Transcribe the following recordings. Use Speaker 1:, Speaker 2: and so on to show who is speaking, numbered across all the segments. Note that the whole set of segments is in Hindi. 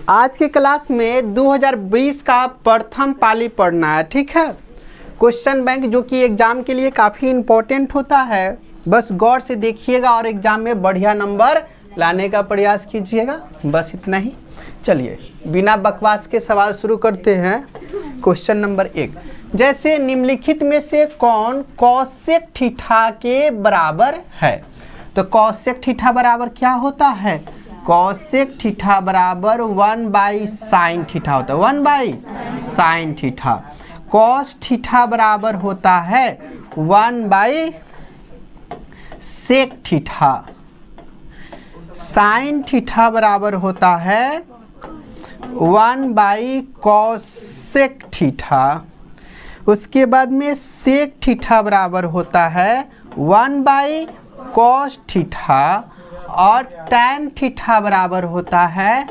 Speaker 1: आज की क्लास में 2020 का प्रथम पाली पढ़ना है, ठीक है। क्वेश्चन बैंक जो कि एग्जाम के लिए काफ़ी इम्पोर्टेंट होता है, बस गौर से देखिएगा और एग्जाम में बढ़िया नंबर लाने का प्रयास कीजिएगा, बस इतना ही। चलिए बिना बकवास के सवाल शुरू करते हैं। क्वेश्चन नंबर 1, जैसे निम्नलिखित में से कौन कौशिक थीटा के बराबर है। तो कौशिक थीटा बराबर क्या होता है? कौशिक थीटा बराबर 1/sin थीटा होता है, 1/sin थीटा। कॉस थीटा बराबर होता है 1/sec थीटा। साइन थीटा बराबर होता है 1/cosec थीटा। उसके बाद में sec थीटा बराबर होता है 1/cos थीटा और tan थीटा बराबर होता है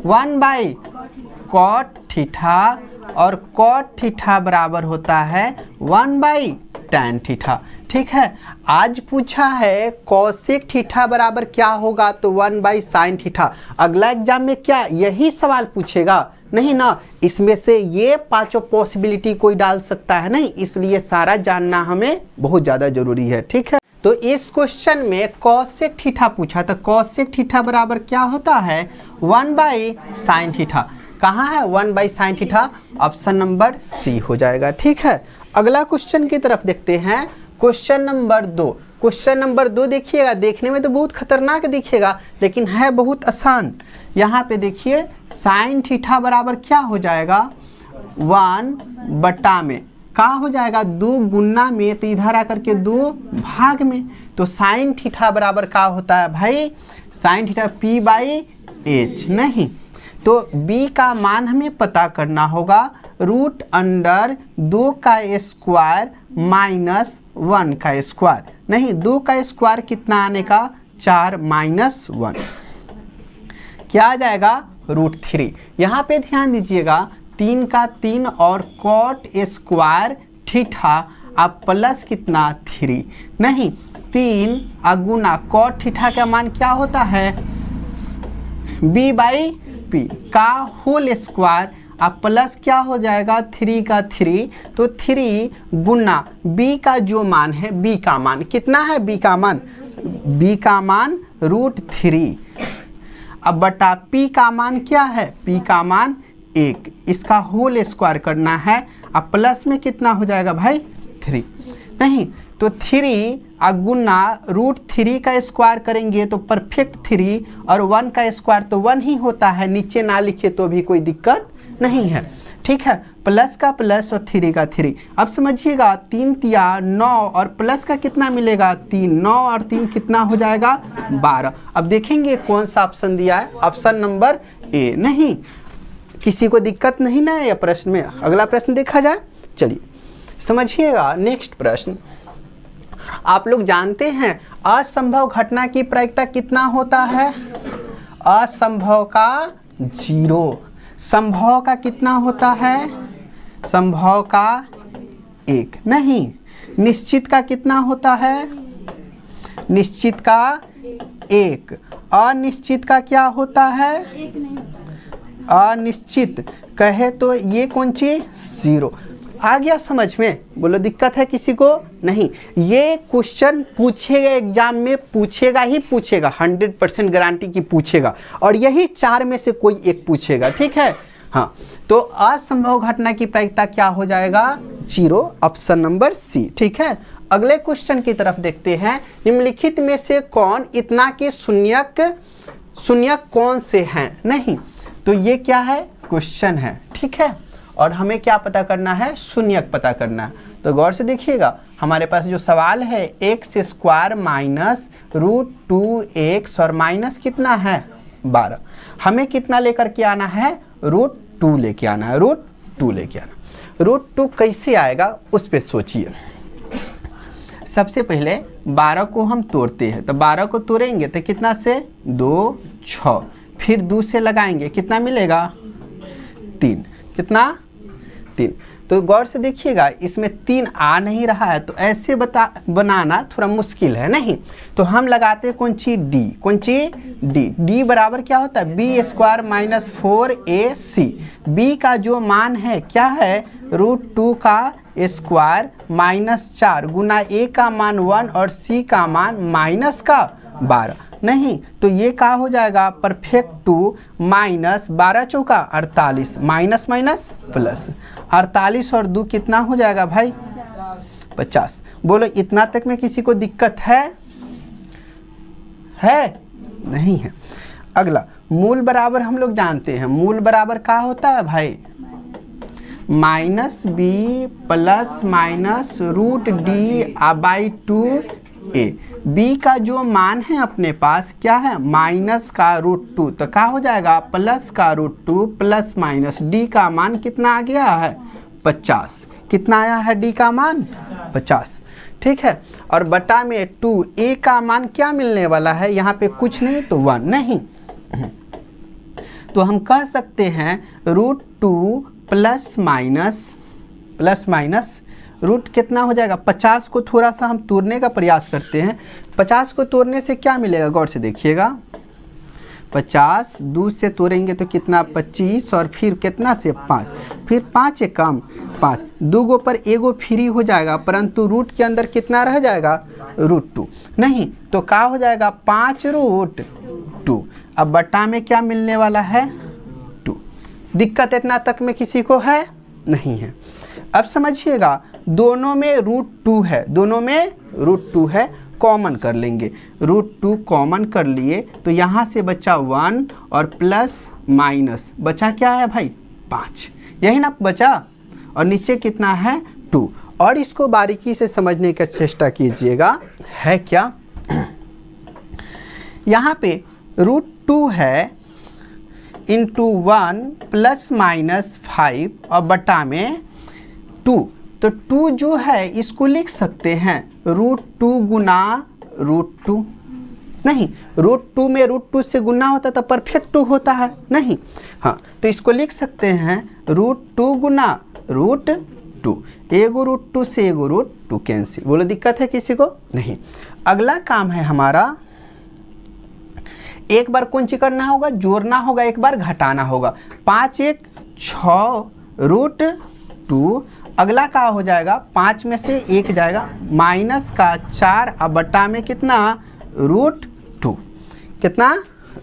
Speaker 1: 1/cot थीटा और cot थीटा बराबर होता है 1/tan थीटा। ठीक है, आज पूछा है कौशिक थीटा बराबर क्या होगा, तो 1/sin थीटा। अगला एग्जाम में क्या यही सवाल पूछेगा? नहीं ना, इसमें से ये पांचों पॉसिबिलिटी कोई डाल सकता है नहीं, इसलिए सारा जानना हमें बहुत ज़्यादा जरूरी है। ठीक है, तो इस क्वेश्चन में कौशिक थीटा पूछा, तो कौशिक थीटा बराबर क्या होता है? 1/sin theta. कहाँ है 1/sin थीटा? ऑप्शन नंबर सी हो जाएगा। ठीक है, अगला क्वेश्चन की तरफ देखते हैं। Question number 2। क्वेश्चन नंबर 2 देखिएगा, देखने में तो बहुत खतरनाक दिखेगा लेकिन है बहुत आसान। यहाँ पे देखिए साइन थीटा बराबर क्या हो जाएगा? 1 में क्या हो जाएगा? 2 गुना में, तो इधर आकर के 2 भाग में। तो साइन थीटा बराबर क्या होता है भाई? Sine theta p/h। नहीं तो b का मान हमें पता करना होगा, √2 का स्क्वायर माइनस 1 का स्क्वायर। नहीं, 2 का स्क्वायर कितना आने का? 4 माइनस 1 क्या आ जाएगा? √3। यहाँ पे ध्यान दीजिएगा 3 का 3 और cot स्क्वायर थीटा अब प्लस कितना? 3। नहीं, 3 गुना cot थीटा का मान क्या होता है? b/p का होल स्क्वायर अब प्लस क्या हो जाएगा? 3 का 3, तो 3 गुना b का जो मान है, b का मान कितना है? b का मान √3 अब बटा p का मान क्या है? p का मान 1। इसका होल स्क्वायर करना है, अब प्लस में कितना हो जाएगा भाई? 3। नहीं तो 3 गुना √3 का स्क्वायर करेंगे तो परफेक्ट 3 और 1 का स्क्वायर तो 1 ही होता है, नीचे ना लिखे तो भी कोई दिक्कत नहीं है। ठीक है, प्लस का प्लस और 3 का 3। अब समझिएगा 3 तिया 9 और प्लस का कितना मिलेगा? 3। 9 और 3 कितना हो जाएगा? 12। अब देखेंगे कौन सा ऑप्शन दिया है, ऑप्शन नंबर ए। नहीं, किसी को दिक्कत नहीं ना है यह प्रश्न में। अगला प्रश्न देखा जाए, चलिए समझिएगा। नेक्स्ट प्रश्न, आप लोग जानते हैं असंभव घटना की प्रायिकता कितना होता है? असंभव का 0, संभव का कितना होता है? संभव का 1। नहीं, निश्चित का कितना होता है? निश्चित का 1। अनिश्चित का क्या होता है? अनिश्चित कहे तो ये कौन चीज? 0। आ गया समझ में? बोलो दिक्कत है किसी को? नहीं, ये क्वेश्चन पूछेगा एग्जाम में, पूछेगा ही पूछेगा, 100% गारंटी की पूछेगा, और यही 4 में से कोई एक पूछेगा। ठीक है, हाँ, तो असंभव घटना की प्रायिकता क्या हो जाएगा? 0, ऑप्शन नंबर सी। ठीक है, अगले क्वेश्चन की तरफ देखते हैं। निम्नलिखित में से कौन इतना के शून्यक कौन से हैं? नहीं तो ये क्या है? क्वेश्चन है। ठीक है, और हमें क्या पता करना है? शून्यक पता करना है। तो गौर से देखिएगा, हमारे पास जो सवाल है x² माइनस √2x और माइनस कितना है? 12। हमें कितना लेकर के आना है? √2 लेके आना है, √2 लेके आना। √2 कैसे आएगा उस पर सोचिए। सबसे पहले 12 को हम तोड़ते हैं, तो 12 को तोड़ेंगे तो कितना से? 2, 6, फिर 2 से लगाएंगे, कितना मिलेगा? 3। कितना? 3। तो गौर से देखिएगा, इसमें 3 आ नहीं रहा है, तो ऐसे बनाना थोड़ा मुश्किल है नहीं। तो हम लगाते हैं कौन सी डी, कौन सी डी। डी बराबर क्या होता है, B square minus 4ac। B का जो मान है क्या है, √2 का स्क्वायर माइनस 4 गुना ए का मान 1 और सी का मान माइनस का 12। नहीं तो ये क्या हो जाएगा, परफेक्ट 2 माइनस 12 चौका 48, माइनस माइनस प्लस 48 और 2 कितना हो जाएगा भाई, 50। बोलो इतना तक में किसी को दिक्कत है नहीं है। अगला मूल बराबर हम लोग जानते हैं, मूल बराबर क्या होता है भाई, -b plus minus √d/2a। b का जो मान है अपने पास क्या है, माइनस का √2, तो क्या हो जाएगा प्लस का √2 प्लस माइनस d का मान कितना आ गया है, 50। कितना आया है d का मान, 50। ठीक है, और बटा में 2 a का मान क्या मिलने वाला है, यहाँ पे कुछ नहीं तो 1 नहीं। तो हम कह सकते हैं √2 प्लस माइनस रूट कितना हो जाएगा, 50 को थोड़ा सा हम तोड़ने का प्रयास करते हैं। 50 को तोड़ने से क्या मिलेगा, गौर से देखिएगा, 50 2 से तोड़ेंगे तो कितना 25, और फिर कितना से 5, फिर 5 से कम 5, 2 गो पर एगो फ्री हो जाएगा, परंतु रूट के अंदर कितना रह जाएगा, √2 नहीं। तो क्या हो जाएगा 5√2। अब बटा में क्या मिलने वाला है, 2। दिक्कत इतना तक में किसी को है नहीं है। अब समझिएगा, दोनों में √2 है, दोनों में √2 है, कॉमन कर लेंगे, √2 कॉमन कर लिए तो यहाँ से बचा 1 और प्लस माइनस बचा क्या है भाई, 5, यही ना बचा, और नीचे कितना है 2। और इसको बारीकी से समझने का चेष्टा कीजिएगा, है क्या, यहाँ पे √2 है इंटू 1 प्लस माइनस 5 और बटा में 2। तो 2 जो है इसको लिख सकते हैं √2 गुना √2, नहीं √2 में √2 से गुना होता तो परफेक्ट 2 होता है नहीं, हाँ तो इसको लिख सकते हैं √2 गुना √2। एगो √2 से एगो √2 कैंसिल। बोलो दिक्कत है किसी को नहीं। अगला काम है हमारा, एक बार कौन सी करना होगा, जोड़ना होगा, एक बार घटाना होगा। 5 1 6 √2। अगला क्या हो जाएगा, 5 में से 1 जाएगा, माइनस का 4 अब बटा में कितना √2, कितना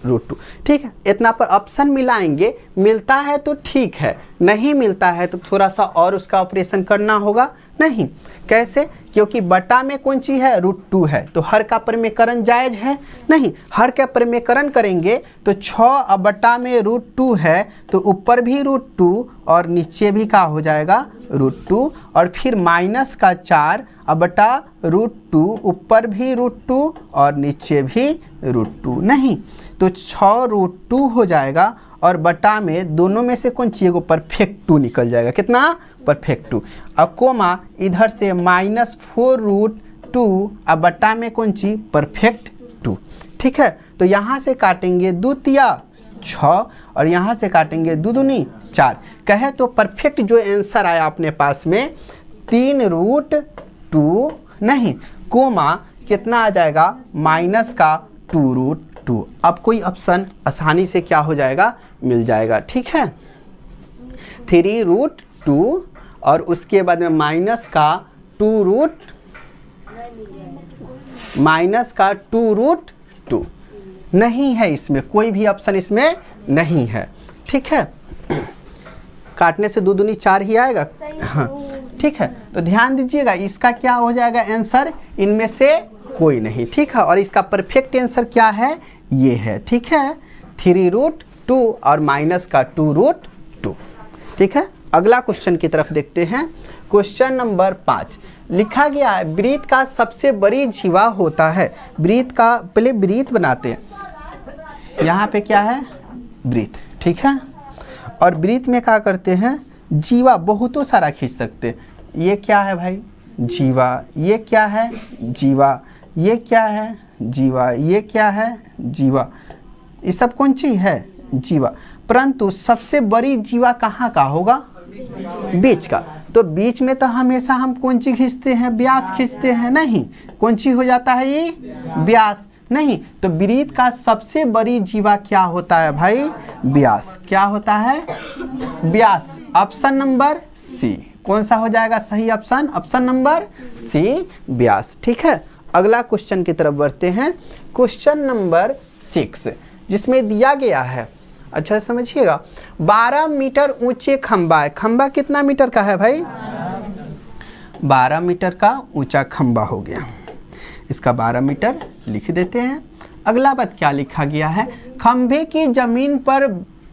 Speaker 1: √2। ठीक है, इतना पर ऑप्शन मिलाएंगे, मिलता है तो ठीक है, नहीं मिलता है तो थोड़ा सा और उसका ऑपरेशन करना होगा नहीं। कैसे, क्योंकि बटा में कौन सी है, √2 है, तो हर का परिमेयकरण जायज़ है नहीं। हर का परिमेयकरण करेंगे तो 6 अब बटा में √2 है, तो ऊपर भी √2 और नीचे भी क्या हो जाएगा √2, और फिर माइनस का 4 अब बटा √2, ऊपर भी √2 और नीचे भी √2 नहीं। तो 6 √2 हो जाएगा, और बटा में दोनों में से कौन सी एगो परफेक्ट 2 निकल जाएगा, कितना परफेक्ट 2। अब कोमा इधर से -4√2 अब बटा में कौन सी परफेक्ट 2। ठीक है, तो यहाँ से काटेंगे 2 तिया 6 और यहाँ से काटेंगे 2 दूनी 4। कहे तो परफेक्ट जो आंसर आया अपने पास में 3√2 नहीं, कोमा कितना आ जाएगा, माइनस का 2√2। अब कोई ऑप्शन आसानी से क्या हो जाएगा, मिल जाएगा। ठीक है, 3√2 और उसके बाद में माइनस का 2√2 नहीं है, इसमें कोई भी ऑप्शन इसमें नहीं है। ठीक है, काटने से 2 दूनी 4 ही आएगा, हाँ ठीक है। तो ध्यान दीजिएगा, इसका क्या हो जाएगा आंसर, इनमें से कोई नहीं। ठीक है, और इसका परफेक्ट आंसर क्या है, ये है। ठीक है, 3√2 और माइनस का 2√2। ठीक है, अगला क्वेश्चन की तरफ देखते हैं। क्वेश्चन नंबर 5 लिखा गया है, वृत्त का सबसे बड़ी जीवा होता है। वृत्त का पहले वृत्त बनाते हैं, यहाँ पे क्या है वृत्त, ठीक है, और वृत्त में क्या करते हैं, जीवा बहुतों सारा खींच सकते हैं। ये क्या है भाई, जीवा, ये क्या है जीवा, ये क्या है जीवा, ये क्या है जीवा, ये सब कौन सी है जीवा। परंतु सबसे बड़ी जीवा कहाँ का होगा, बीच का। तो बीच में तो हमेशा हम कौन सी खींचते हैं, व्यास खींचते हैं, नहीं कौन सी हो जाता है ये, व्यास। नहीं तो वृत्त का सबसे बड़ी जीवा क्या होता है भाई, व्यास। क्या होता है, व्यास। ऑप्शन नंबर सी कौन सा हो जाएगा सही ऑप्शन, ऑप्शन नंबर सी व्यास। ठीक है, अगला क्वेश्चन की तरफ बढ़ते हैं। क्वेश्चन नंबर 6 जिसमें दिया गया है, अच्छा समझिएगा, 12 मीटर ऊंचे खंबा है। खंबा कितना मीटर का है भाई, 12 मीटर का ऊंचा खंबा हो गया, इसका 12 मीटर लिख देते हैं। अगला बात क्या लिखा गया है, खंभे की जमीन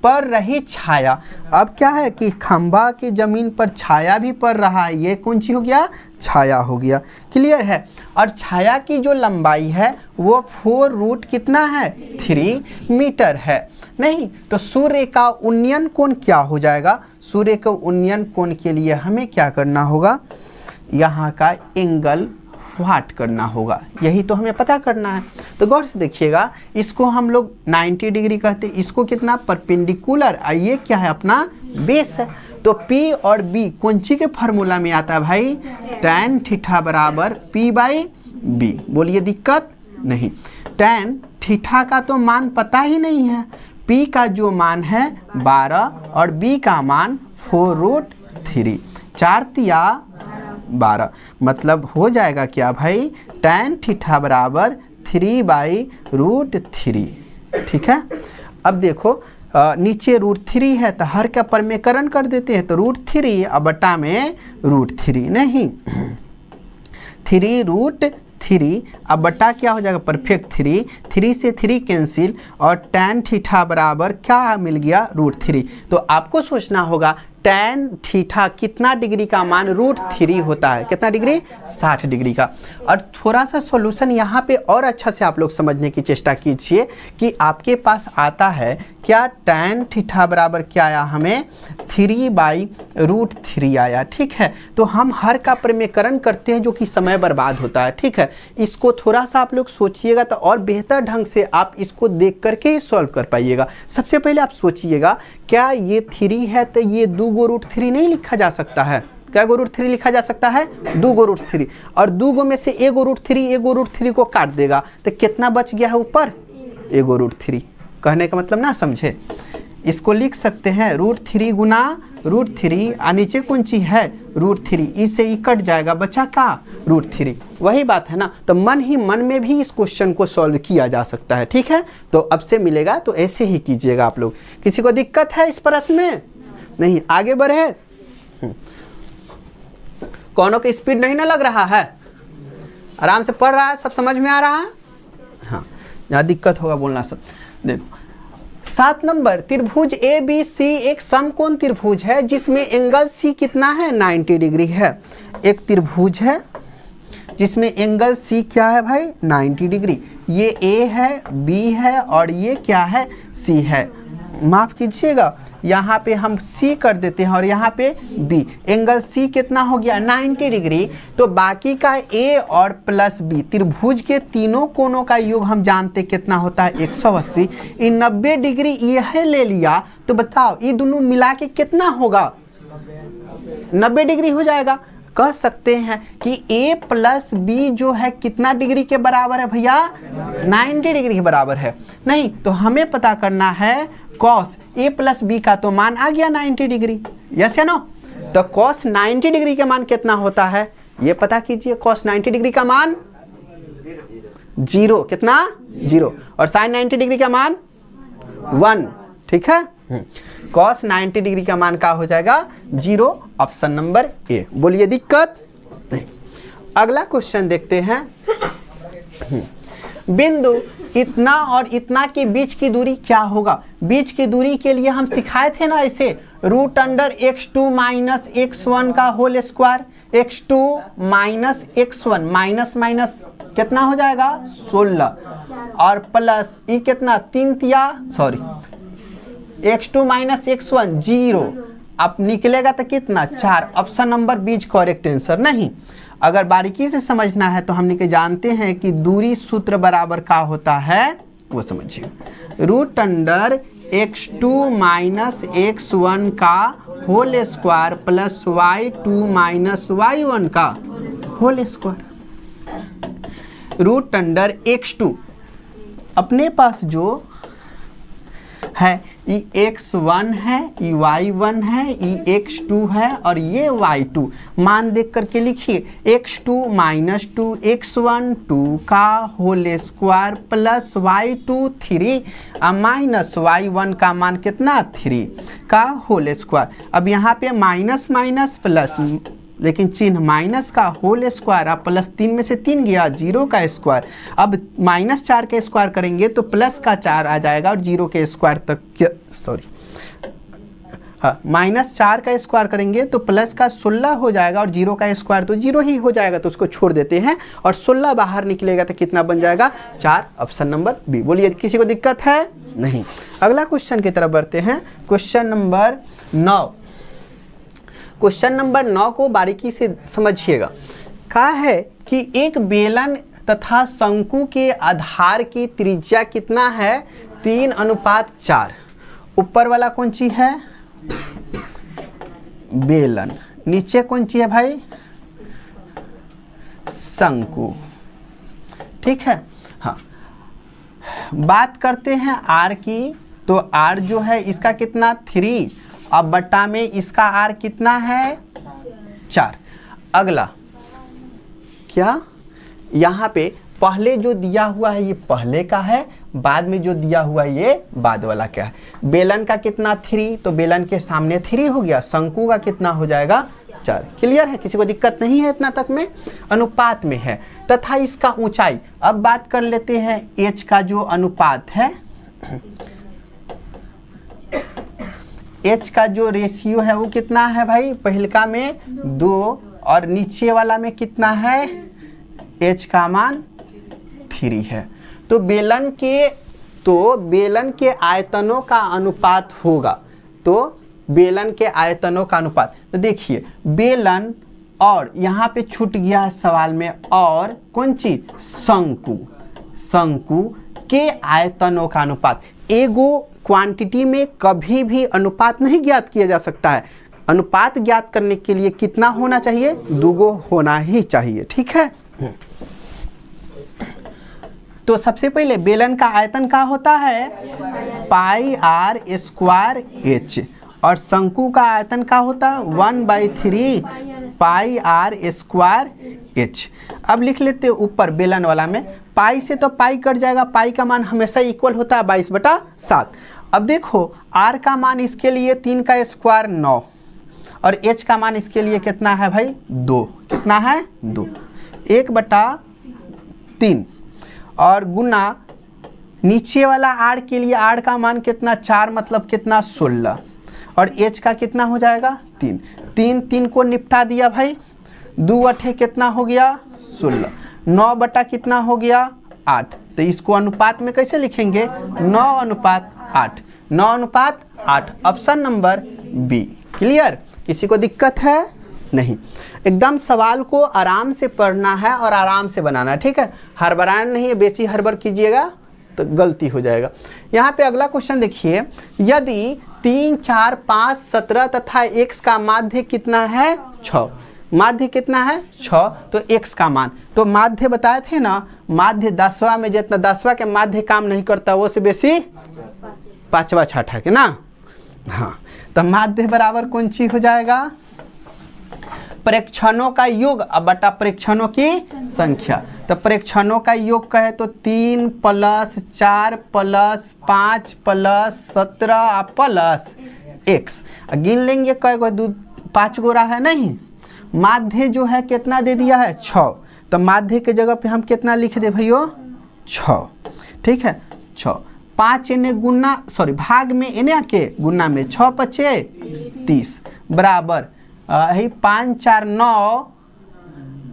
Speaker 1: पर रही छाया। अब क्या है कि खंभा की जमीन पर छाया भी पड़ रहा है, ये कौन सी हो गया, छाया हो गया। क्लियर है। और छाया की जो लंबाई है वो 4 रूट कितना है, 3 मीटर है। नहीं तो सूर्य का उन्नयन कोण क्या हो जाएगा, सूर्य के उन्नयन कोण के लिए हमें क्या करना होगा, यहाँ का एंगल व्हाट करना होगा, यही तो हमें पता करना है। तो गौर से देखिएगा, इसको हम लोग 90 डिग्री कहते हैं, इसको कितना परपेंडिकुलर, ये क्या है अपना बेस है। तो P और B कौन सी के फार्मूला में आता है भाई, tan थीटा बराबर P/B। बोलिए दिक्कत नहीं, tan थीटा का तो मान पता ही नहीं है, P का जो मान है 12 और B का मान 4 रूट 3, 4 तिया 12, मतलब हो जाएगा क्या भाई, tan थीटा बराबर 3/√3। ठीक है, अब देखो नीचे √3 है तो हर का परमेकरण कर देते हैं, तो √3 अब बटा में √3 नहीं 3√3 अब बटा क्या हो जाएगा, परफेक्ट 3 से 3 कैंसिल और tan थीटा बराबर क्या मिल गया, √3। तो आपको सोचना होगा tan थीटा कितना डिग्री का मान, √3 होता है, कितना डिग्री, 60 डिग्री का। और थोड़ा सा सॉल्यूशन यहाँ पे और अच्छा से आप लोग समझने की चेष्टा कीजिए कि आपके पास आता है क्या, tan थीटा बराबर क्या आया हमें, 3/√3 आया। ठीक है, तो हम हर का परमेकरण करते हैं जो कि समय बर्बाद होता है। ठीक है, इसको थोड़ा सा आप लोग सोचिएगा तो और बेहतर ढंग से आप इसको देख करके सॉल्व कर पाइएगा। सबसे पहले आप सोचिएगा, क्या ये 3 है तो ये 2√3 नहीं लिखा जा सकता है, क्या √3 लिखा जा सकता है, 2√3, और 2 में से 1√3 को काट देगा तो कितना बच गया है ऊपर, 1√3। कहने का मतलब ना समझे, इसको लिख सकते हैं √3 गुना √3 और नीचे कौन सी है, √3, इससे ही कट जाएगा, बचा का √3। वही बात है ना, तो मन ही मन में भी इस क्वेश्चन को सॉल्व किया जा सकता है। ठीक है, तो अब से मिलेगा तो ऐसे ही कीजिएगा आप लोग। किसी को दिक्कत है इस प्रश्न में, नहीं आगे बढ़े, कौनों की स्पीड नहीं ना लग रहा है, आराम से पढ़ रहा है, सब समझ में आ रहा है। हाँ, यहाँ दिक्कत होगा बोलना सब। देखो 7 नंबर, त्रिभुज ABC एक समकोण त्रिभुज है जिसमें एंगल C कितना है, 90 डिग्री है। एक त्रिभुज है जिसमें एंगल C क्या है भाई, 90 डिग्री। ये A है, B है और ये क्या है, C है। माफ कीजिएगा, यहाँ पे हम C कर देते हैं और यहाँ पे B। एंगल C कितना हो गया, 90 डिग्री। तो बाकी का A और प्लस B, त्रिभुज के तीनों कोणों का योग हम जानते कितना होता है, 180। ये 90 डिग्री यह ले लिया तो बताओ ये दोनों मिला के कितना होगा, 90 डिग्री हो जाएगा। कह सकते हैं कि A प्लस B जो है कितना डिग्री के बराबर है भैया, 90 डिग्री के बराबर है। नहीं तो हमें पता करना है cos A प्लस B का तो मान आ गया 90 डिग्री, यस या नो। तो cos 90 डिग्री का मान कितना होता है ये पता कीजिए। cos 90 डिग्री का मान 0, कितना 0, और sin 90 डिग्री का मान 1। ठीक है, cos 90 डिग्री का मान क्या हो जाएगा, 0, ऑप्शन नंबर ए। बोलिए दिक्कत नहीं। अगला क्वेश्चन देखते हैं। बिंदु इतना और इतना के बीच की दूरी क्या होगा। बीच की दूरी के लिए हम सिखाए थे ना ऐसे, √(x2 - x1) का whole square, x2 - x1 minus minus कितना हो जाएगा, 16, और प्लस ये कितना 3 तिया x2 - x1 0। अब निकलेगा तो कितना 4, ऑप्शन नंबर बीच करेक्ट आंसर। नहीं, अगर बारीकी से समझना है तो हमने के जानते हैं कि दूरी सूत्र बराबर का होता है, वो समझिए, √(x2 - x1) का whole square plus y2 minus y1 का whole square root under x2। अपने पास जो है ये x1 है, ये y1 है, ये x2 है और ये y2। मान देख करके लिखिए x2 माइनस 2 x1 2 का whole square plus y2 3 minus y1 का मान कितना 3 का होल स्क्वायर। अब यहाँ पे माइनस माइनस प्लस, लेकिन चिन्ह माइनस का होल स्क्वायर, अब प्लस 3 में से 3 गया 0 का स्क्वायर। अब माइनस 4 का स्क्वायर करेंगे तो प्लस का 4 आ जाएगा और 0 के स्क्वायर तक, सॉरी हाँ, माइनस 4 का स्क्वायर करेंगे तो प्लस का 16 हो जाएगा और 0 का स्क्वायर तो 0 ही हो जाएगा, तो उसको छोड़ देते हैं और 16 बाहर निकलेगा तो कितना बन जाएगा 4। Option number B. बोलिए किसी को दिक्कत है? नहीं। अगला क्वेश्चन की तरफ बढ़ते हैं। Question number 9। क्वेश्चन नंबर 9 को बारीकी से समझिएगा। कहा है कि एक बेलन तथा शंकु के आधार की त्रिज्या कितना है 3:4। ऊपर वाला कौन सी है? बेलन। नीचे कौन सी है भाई? शंकु। ठीक है। हाँ, बात करते हैं आर की, तो आर जो है इसका कितना 3, अब बट्टा में इसका आर कितना है 4। अगला क्या, यहाँ पे पहले जो दिया हुआ है ये पहले का है, बाद में जो दिया हुआ है ये बाद वाला क्या है। बेलन का कितना 3, तो बेलन के सामने 3 हो गया। शंकु का कितना हो जाएगा 4। क्लियर है? किसी को दिक्कत नहीं है इतना तक में? अनुपात में है तथा इसका ऊंचाई। अब बात कर लेते हैं एच का जो अनुपात है, एच का जो रेशियो है वो कितना है भाई? पहलका में 2 और नीचे वाला में कितना है? एच का मान 3 है। तो बेलन के आयतनों का अनुपात होगा, तो बेलन के आयतनों का अनुपात, तो देखिए बेलन और यहाँ पे छूट गया है सवाल में, और कौन चीज? शंकु। शंकु के आयतनों का अनुपात। एगो क्वांटिटी में कभी भी अनुपात नहीं ज्ञात किया जा सकता है। अनुपात ज्ञात करने के लिए कितना होना चाहिए? 2 होना ही चाहिए। ठीक है। तो सबसे पहले बेलन का आयतन क्या होता है? पाई आर स्क्वायर एच, और शंकु का आयतन क्या होता है? 1/3 पाई आर स्क्वायर एच। अब लिख लेते हैं ऊपर बेलन वाला में, पाई से तो पाई कट जाएगा, पाई का मान हमेशा इक्वल होता है 22/7। अब देखो आर का मान इसके लिए 3 का स्क्वायर 9 और एच का मान इसके लिए कितना है भाई? 2। कितना है? 2। 1/3 और गुना नीचे वाला आर के लिए आर का मान कितना? 4 मतलब कितना? 16 और एच का कितना हो जाएगा? 3। 3 को निपटा दिया भाई, 2 8 कितना हो गया? 16। 9 बटा कितना हो गया? 8। तो इसको अनुपात में कैसे लिखेंगे? 9:8। 9:8। Option number B. क्लियर? किसी को दिक्कत है? नहीं। एकदम सवाल को आराम से पढ़ना है और आराम से बनाना है। ठीक है, हड़बड़ाना नहीं है, बेसी हड़बड़ कीजिएगा तो गलती हो जाएगा। यहाँ पे अगला क्वेश्चन देखिए, यदि 3 4 5 17 तथा x का माध्य कितना है? 6। माध्य कितना है? 6। तो x का मान, तो माध्य बताए थे ना, माध्य 10वां में जितना 10वां के माध्य काम नहीं करता वो से बेसी 5वां छठा के ना। हाँ, तो माध्य बराबर कौन सी हो जाएगा? प्रेक्षणों का योग अब बटा प्रेक्षणों की संख्या। तो प्रेक्षणों का योग कहे तो 3 + 4 + 5 + 17 + x। गिन लेंगे कई गो? 5 गोरा है नहीं। माध्य जो है कितना दे दिया है? 6। तो माध्य के जगह पे हम कितना लिख दे भैया? 6। ठीक है, 6। 5 इन्हें गुना, सॉरी भाग में इन्हें के गुना में 6 × 5 = 30 बराबर 5 4 9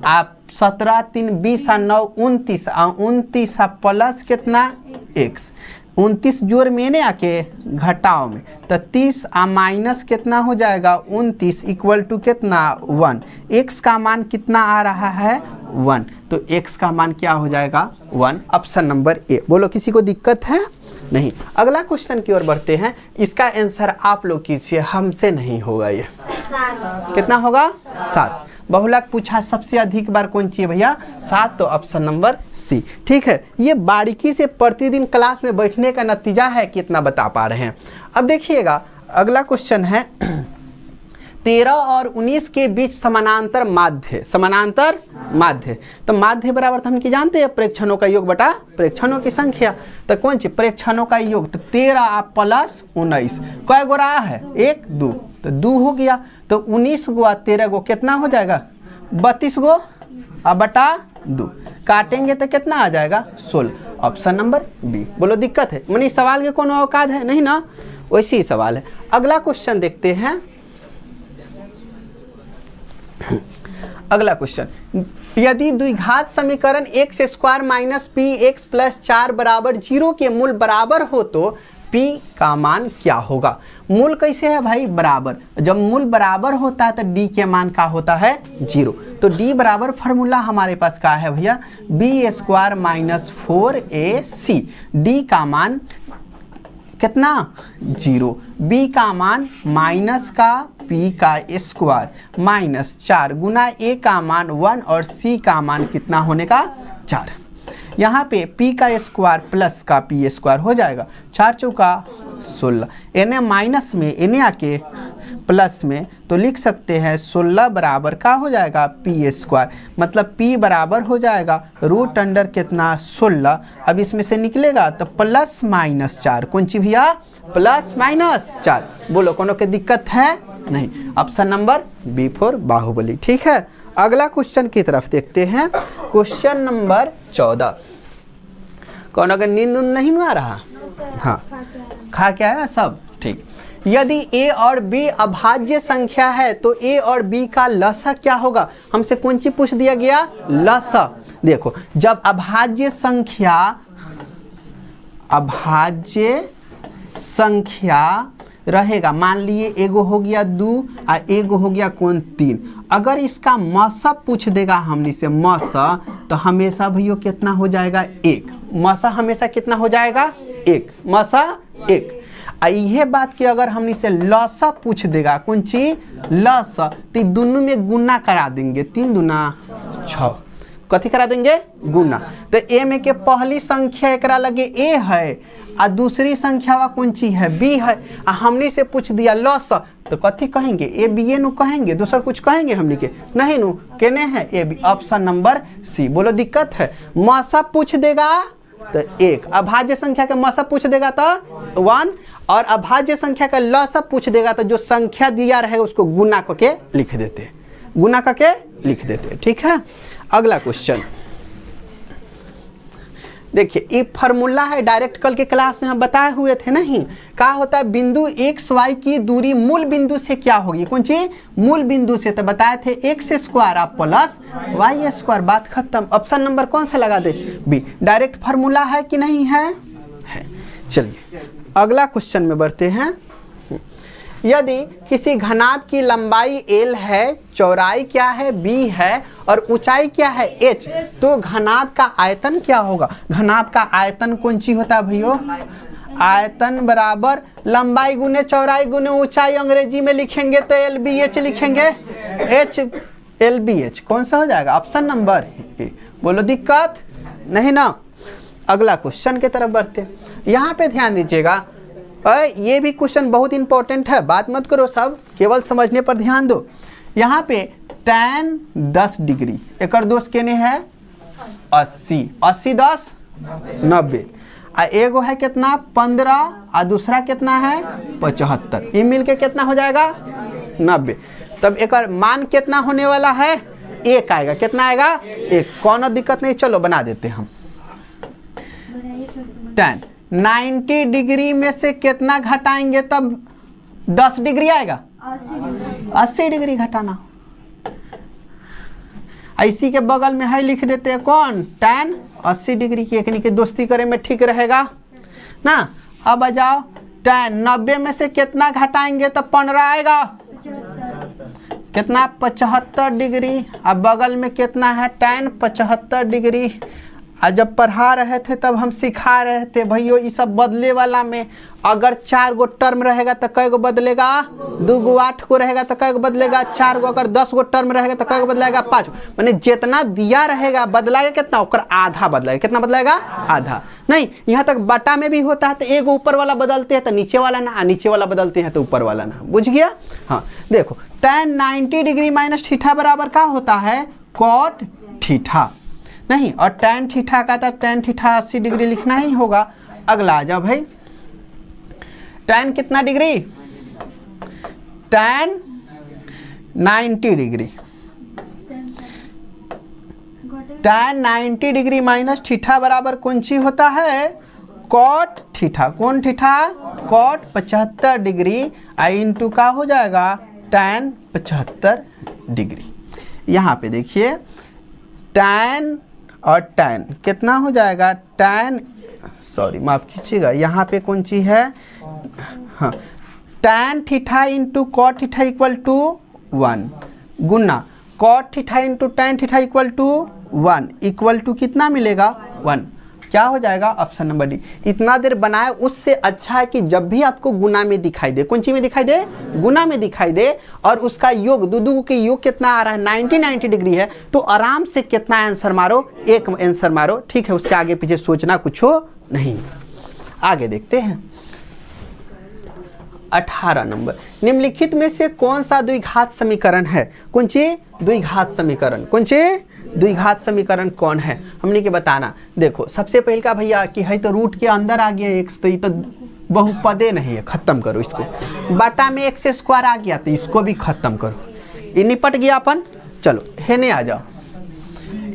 Speaker 1: आप 17 3 20 और 9 29 29 प्लस कितना? x। 29 जोड़ में ने आके घटाओ में, तो 30 माइनस कितना हो जाएगा? 29 = कितना? 1। x का मान कितना आ रहा है? 1। तो x का मान क्या हो जाएगा? 1। ऑप्शन नंबर ए। बोलो किसी को दिक्कत है? नहीं। अगला क्वेश्चन की ओर बढ़ते हैं। इसका आंसर आप लोग कीजिए, हमसे नहीं होगा ये। कितना होगा? 7। बहुलक पूछा सबसे अधिक बार कौन चाहिए भैया? 7। तो ऑप्शन नंबर सी। ठीक है, ये बारीकी से प्रतिदिन क्लास में बैठने का नतीजा है कि इतना बता पा रहे हैं। अब देखिएगा अगला क्वेश्चन है 13 और 19 के बीच समानांतर माध्य। समानांतर माध्य, तो माध्य बराबर तो हम की जानते हैं प्रेक्षणों का योग बटा प्रेक्षणों की संख्या। तो कौन सी प्रेक्षणों का योग? तो 13 प्लस 19 कै गो रहा है? 1 2, तो 2 हो गया। तो 19 गो 13 गो कितना हो जाएगा? 32 गो अब बटा 2 काटेंगे तो कितना आ जाएगा? 16। Option number B. बोलो दिक्कत है? माने सवाल के कोनो औकात है नहीं ना? वैसे ही सवाल है। अगला क्वेश्चन देखते हैं। अगला क्वेश्चन, यदि द्विघात समीकरण x² minus P x plus 4 बराबर 0 के मूल बराबर हो तो p का मान क्या होगा? मूल कैसे है भाई? बराबर। जब मूल बराबर होता है तो d के मान का होता है 0। तो d बराबर फार्मूला हमारे पास का है भैया? b² minus 4ac। d का मान कितना? 0। b का मान माइनस का p का स्क्वायर माइनस 4 गुना a का मान 1 और c का मान कितना होने का? 4। यहाँ पे p का स्क्वायर प्लस का p स्क्वायर हो जाएगा। 4 चौका 16, इन्हें माइनस में इन्हें आके प्लस में, तो लिख सकते हैं 16 बराबर का हो जाएगा p स्क्वायर, मतलब p बराबर हो जाएगा रूट अंडर कितना? 16। अब इसमें से निकलेगा तो प्लस माइनस 4। कौन सी भैया? Plus minus 4। बोलो कोनो के दिक्कत है? नहीं। Option number B for Baahubali. ठीक है, अगला क्वेश्चन की तरफ देखते हैं। Question number 14। कौन अगर नींद नहीं आ रहा? हाँ, खा क्या है सब? ठीक। यदि a और b अभाज्य संख्या है तो a और b का लसा क्या होगा? हमसे कौन सी पूछ दिया गया? लसा। देखो, जब अभाज्य संख्या रहेगा, मान लिए एगो हो गया 2 और एगो हो गया कौन? 3। अगर इसका मसा पूछ देगा हमने से मसा, तो हमेशा भैया कितना हो जाएगा? 1। मसा हमेशा कितना हो जाएगा? 1। मसा 1। यह बात कि अगर हमने से लसा पूछ देगा, कौन चीज? लसा, तो दोनों में गुना करा देंगे। 3 दूना 6। कथी करा देंगे? गुना। तो ए में के पहली संख्या एकरा लगे a है और दूसरी संख्या वा कौन सी है? b है। हमने से पूछ दिया लसा, तो कथी कहेंगे? ए बी ए नु कहेंगे, दूसरा कुछ कहेंगे हमने के? नहीं नु, केने है? A B. Option number C. बोलो दिक्कत है? मसा पूछ देगा तो 1, अभाज्य संख्या का मसा पूछ देगा तो 1, और अभाज्य संख्या का लसा पूछ देगा तो जो संख्या दिया रहेगा उसको गुना करके लिख देते हैं। गुना करके लिख देते हैं। ठीक है, अगला क्वेश्चन देखिए, ये फार्मूला है, डायरेक्ट कल के क्लास में हम बताए हुए थे नहीं? क्या होता है? बिंदु एक्स वाई की दूरी मूल बिंदु से क्या होगी? कौन सी? मूल बिंदु से। तो बताए थे x² प्लस y²। बात खत्म। ऑप्शन नंबर कौन सा लगा दे? बी। डायरेक्ट फार्मूला है कि नहीं है? है। चलिए अगला क्वेश्चन में बढ़ते हैं। यदि किसी घनाभ की लंबाई l है, चौड़ाई क्या है? b है, और ऊंचाई क्या है? h, तो घनाभ का आयतन क्या होगा? घनाभ का आयतन कौन सी होता है भैया? आयतन बराबर लंबाई गुने चौड़ाई गुने ऊंचाई। अंग्रेजी में लिखेंगे तो LBH लिखेंगे, h LBH। कौन सा हो जाएगा? ऑप्शन नंबर ए। बोलो दिक्कत नहीं ना? अगला क्वेश्चन की तरफ बढ़ते। यहाँ पे ध्यान दीजिएगा, ये भी क्वेश्चन बहुत इंपॉर्टेंट है, बात मत करो सब, केवल समझने पर ध्यान दो। यहाँ पे tan 10 डिग्री, एक दोष केने है 80, 80 10 90, एगो है कितना 15 और दूसरा कितना है 75, ये मिल के कितना हो जाएगा 90। तब एक मान कितना होने वाला है? 1 आएगा। कितना आएगा? 1। कौन दिक्कत नहीं, चलो बना देते हम। tan 90 डिग्री में से कितना घटाएंगे तब 10 डिग्री आएगा? 80 डिग्री घटाना। इसी के बगल में है लिख देते हैं कौन? tan 80 डिग्री की। एक के दोस्ती करे में ठीक रहेगा ना। अब आ जाओ, tan 90 में से कितना घटाएंगे तो 15 आएगा? कितना? 75 डिग्री। अब बगल में कितना है? tan 75 degree. जब पढ़ा रहे थे तब हम सिखा रहे थे भैया ये सब बदले वाला में अगर 4 गो टर्म रहेगा तो कै गो बदलेगा, 2 गो 8 गो रहेगा तो कै गो बदलेगा, 4 गो, अगर 10 गो टर्म रहेगा तो कै गो बदलेगा, 5। माने जितना दिया रहेगा बदलाएगा कितना, ओकर आधा बदलाएगा। कितना बदलाएगा, आधा। नहीं, यहाँ तक बटा में भी होता है तो एगो ऊपर वाला बदलते हैं तो नीचे वाला ना, नीचे वाला बदलते हैं तो ऊपर वाला ना। बुझ गया। हाँ देखो tan 90 डिग्री माइनस थीटा बराबर क्या होता है, कॉट थीटा। नहीं, और tan थीटा का था tan थीटा 80 डिग्री लिखना ही होगा। अगला आ जाओ भाई, tan कितना degree, tan 90 degree. tan 90 degree minus theta बराबर कौन सी होता है, कॉट थीटा। कौन थीटा, कॉट 75 डिग्री इंटू का हो जाएगा tan 75 डिग्री। यहाँ पे देखिए tan और tan कितना हो जाएगा, tan, सॉरी माफ कीजिएगा, यहाँ पे कौन सी है, हाँ, tan theta into cot theta equal to 1 गुना cot theta into tan theta equal to 1 equal to कितना मिलेगा, 1। क्या हो जाएगा, ऑप्शन नंबर डी। इतना देर बनाए उससे अच्छा है कि जब भी आपको गुना में दिखाई दे, कौन सी में दिखाई दे, गुना में दिखाई दे, और उसका योग दो के योग कितना आ रहा है, 90 डिग्री है, तो आराम से कितना आंसर मारो, एक आंसर मारो। ठीक है, उसके आगे पीछे सोचना कुछ हो नहीं। आगे देखते हैं 18 नंबर, निम्नलिखित में से कौन सा द्विघात समीकरण है, कौन सी द्विघात समीकरण, कौन सी द्विघात समीकरण कौन है, हमने के बताना। देखो सबसे पहले का भैया कि है तो रूट के अंदर आ गया x, तो ये तो बहुपदे नहीं है, खत्म करो इसको। बटा में x स्क्वायर आ गया तो इसको भी खत्म करो, ये निपट गया अपन। चलो हेने आ जाओ,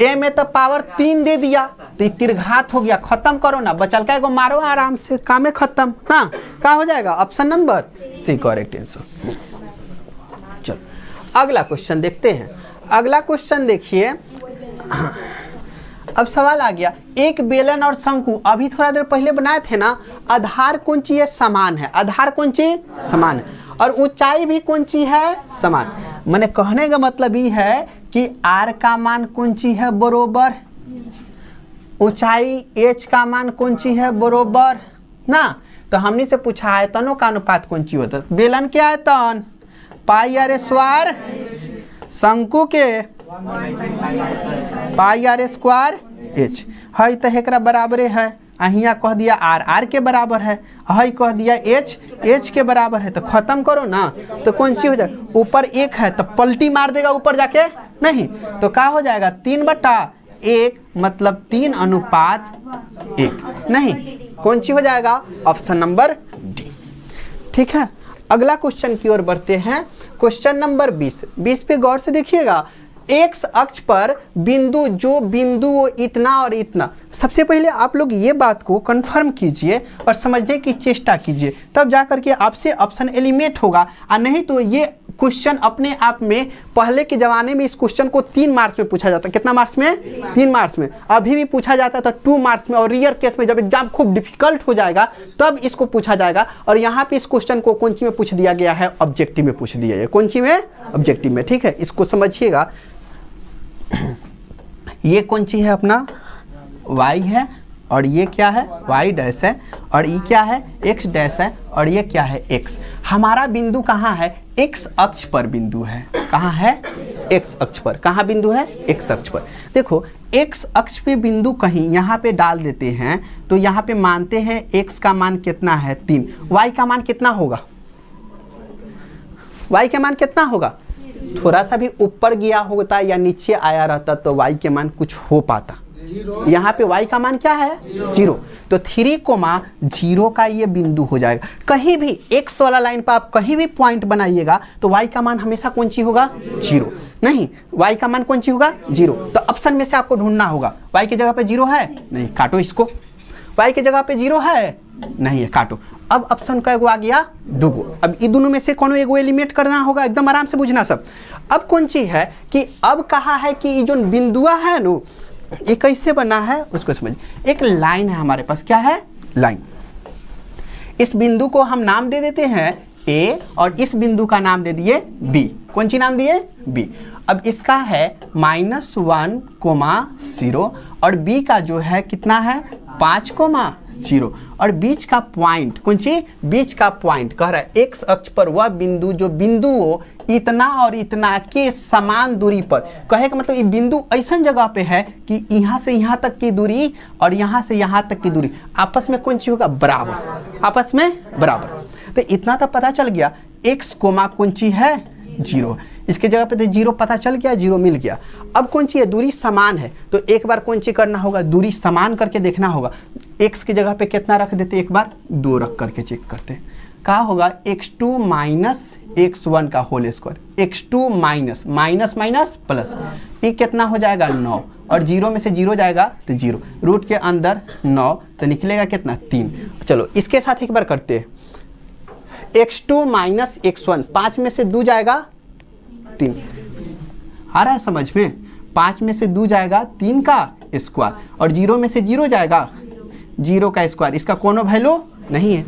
Speaker 1: a में तो पावर 3 दे दिया तो ये त्रिघात हो गया, खत्म करो ना, बचल का एगो मारो आराम से, काम है खत्म। हाँ क्या हो जाएगा, option number C correct answer. चलो अगला क्वेश्चन देखते हैं। अगला क्वेश्चन देखिए, अब सवाल आ गया, एक बेलन और शंकु अभी थोड़ा देर पहले बनाए थे ना, आधार कौन सी है, समान है, आधार कौन सी समान है, और ऊंचाई भी कौन सी है, समान। मैंने कहने का मतलब ये है कि r का मान कौन सी है, बरोबर, ऊंचाई h का मान कौन सी है, बरोबर ना। तो हमने से पूछा आयतनों का अनुपात कौन सी होता है, बेलन के आयतन पाई r स्क्वायर, शंकु के पाई r स्क्वायर h है, तो एकरा बराबरे है। अहिया कह दिया r के बराबर है, है कह दिया h के बराबर है, तो खत्म करो ना। तो कौन सी हो जाए, ऊपर 1 है तो पलटी मार देगा ऊपर जाके, नहीं तो क्या हो जाएगा, 3/1 मतलब 3 अनुपात 1, नहीं कौन सी हो जाएगा, ऑप्शन नंबर डी। ठीक है, अगला क्वेश्चन की ओर बढ़ते हैं। क्वेश्चन नंबर 20 पे गौर से देखिएगा। एक्स अक्ष पर बिंदु, जो बिंदु वो इतना और इतना। सबसे पहले आप लोग ये बात को कंफर्म कीजिए और समझने की चेष्टा कीजिए, तब जाकर के आपसे ऑप्शन एलिमिनेट होगा। और नहीं तो ये क्वेश्चन अपने आप में, पहले के ज़माने में इस क्वेश्चन को 3 मार्क्स में पूछा जाता, कितना मार्क्स में, 3 मार्क्स में। अभी भी पूछा जाता था 2 मार्क्स में, और रियर केस में जब एग्जाम खूब डिफिकल्ट हो जाएगा तब इसको पूछा जाएगा। और यहाँ पे इस क्वेश्चन को कौन सी में पूछ दिया गया है, ऑब्जेक्टिव में पूछ दिया है। कौन सी में, ऑब्जेक्टिव में। ठीक है, इसको समझिएगा। ये कौन सी है अपना, y है, और ये क्या है, y डैश है, और ये क्या है, x डैश है, और ये क्या है, x। हमारा बिंदु कहाँ है, x अक्ष पर बिंदु है। कहाँ है, x अक्ष पर। कहाँ बिंदु है, x अक्ष पर। देखो x अक्ष पे बिंदु कहीं यहाँ पे डाल देते हैं, तो यहाँ पे मानते हैं x का मान कितना है, 3। y का मान कितना होगा, y का मान कितना होगा, थोड़ा सा भी ऊपर गया होता या नीचे आया रहता तो y के मान कुछ हो पाता। यहाँ पे y का मान क्या है, 0। तो 3,0 का ये बिंदु हो जाएगा। कहीं भी x वाला लाइन पर आप कहीं भी पॉइंट बनाइएगा तो y का मान हमेशा कौन सी होगा, 0। नहीं, y का मान कौन सी होगा, 0। तो ऑप्शन में से आपको ढूंढना होगा, y की जगह पे 0 है, नहीं काटो इसको। y की जगह पे 0 है, नहीं है, काटो। अब ऑप्शन का एगो आ गया, 2 गो। अब इन दोनों में से कोनो एगो एलिमिनेट करना होगा, एकदम आराम से बुझना सब। अब कौन सी है कि अब कहा है कि ये जो बिंदुआ है नो, ये कैसे बना है उसको समझिए। एक लाइन है हमारे पास, क्या है, लाइन। इस बिंदु को हम नाम दे देते हैं A, और इस बिंदु का नाम दे दिए B। कौन सी नाम दिए, B। अब इसका है -1,0 और बी का जो है कितना है 5,0 और बीच का पॉइंट कौन सी, बीच का पॉइंट कह रहा है एक्स अक्ष पर वह बिंदु जो बिंदु हो इतना और इतना के समान दूरी पर। कहे का मतलब ये बिंदु ऐसा जगह पे है कि यहाँ से यहाँ तक की दूरी और यहाँ से यहाँ तक की दूरी आपस में कौन सी होगा, बराबर, आपस में बराबर। तो इतना तो पता चल गया एक्स कोमा कौन सी है 0, इसके जगह पे तो 0 पता चल गया, 0 मिल गया। अब कौन सी है, दूरी समान है, तो एक बार कौन सी करना होगा, दूरी समान करके देखना होगा। x की जगह पे कितना रख देते, एक बार 2 रख करके चेक करते हैं। क्या होगा x2 माइनस x1 का whole square, x2 minus minus minus plus, ये कितना हो जाएगा 9 और 0 में से 0 जाएगा तो 0, रूट के अंदर 9 तो निकलेगा कितना 3। चलो इसके साथ एक बार करते हैं, x2 माइनस x1, 5 में से 2 जाएगा 3, आ रहा है समझ में, 5 में से 2 जाएगा 3 का स्क्वायर और 0 में से 0 जाएगा 0 का स्क्वायर, इसका कोनो वैल्यू नहीं है।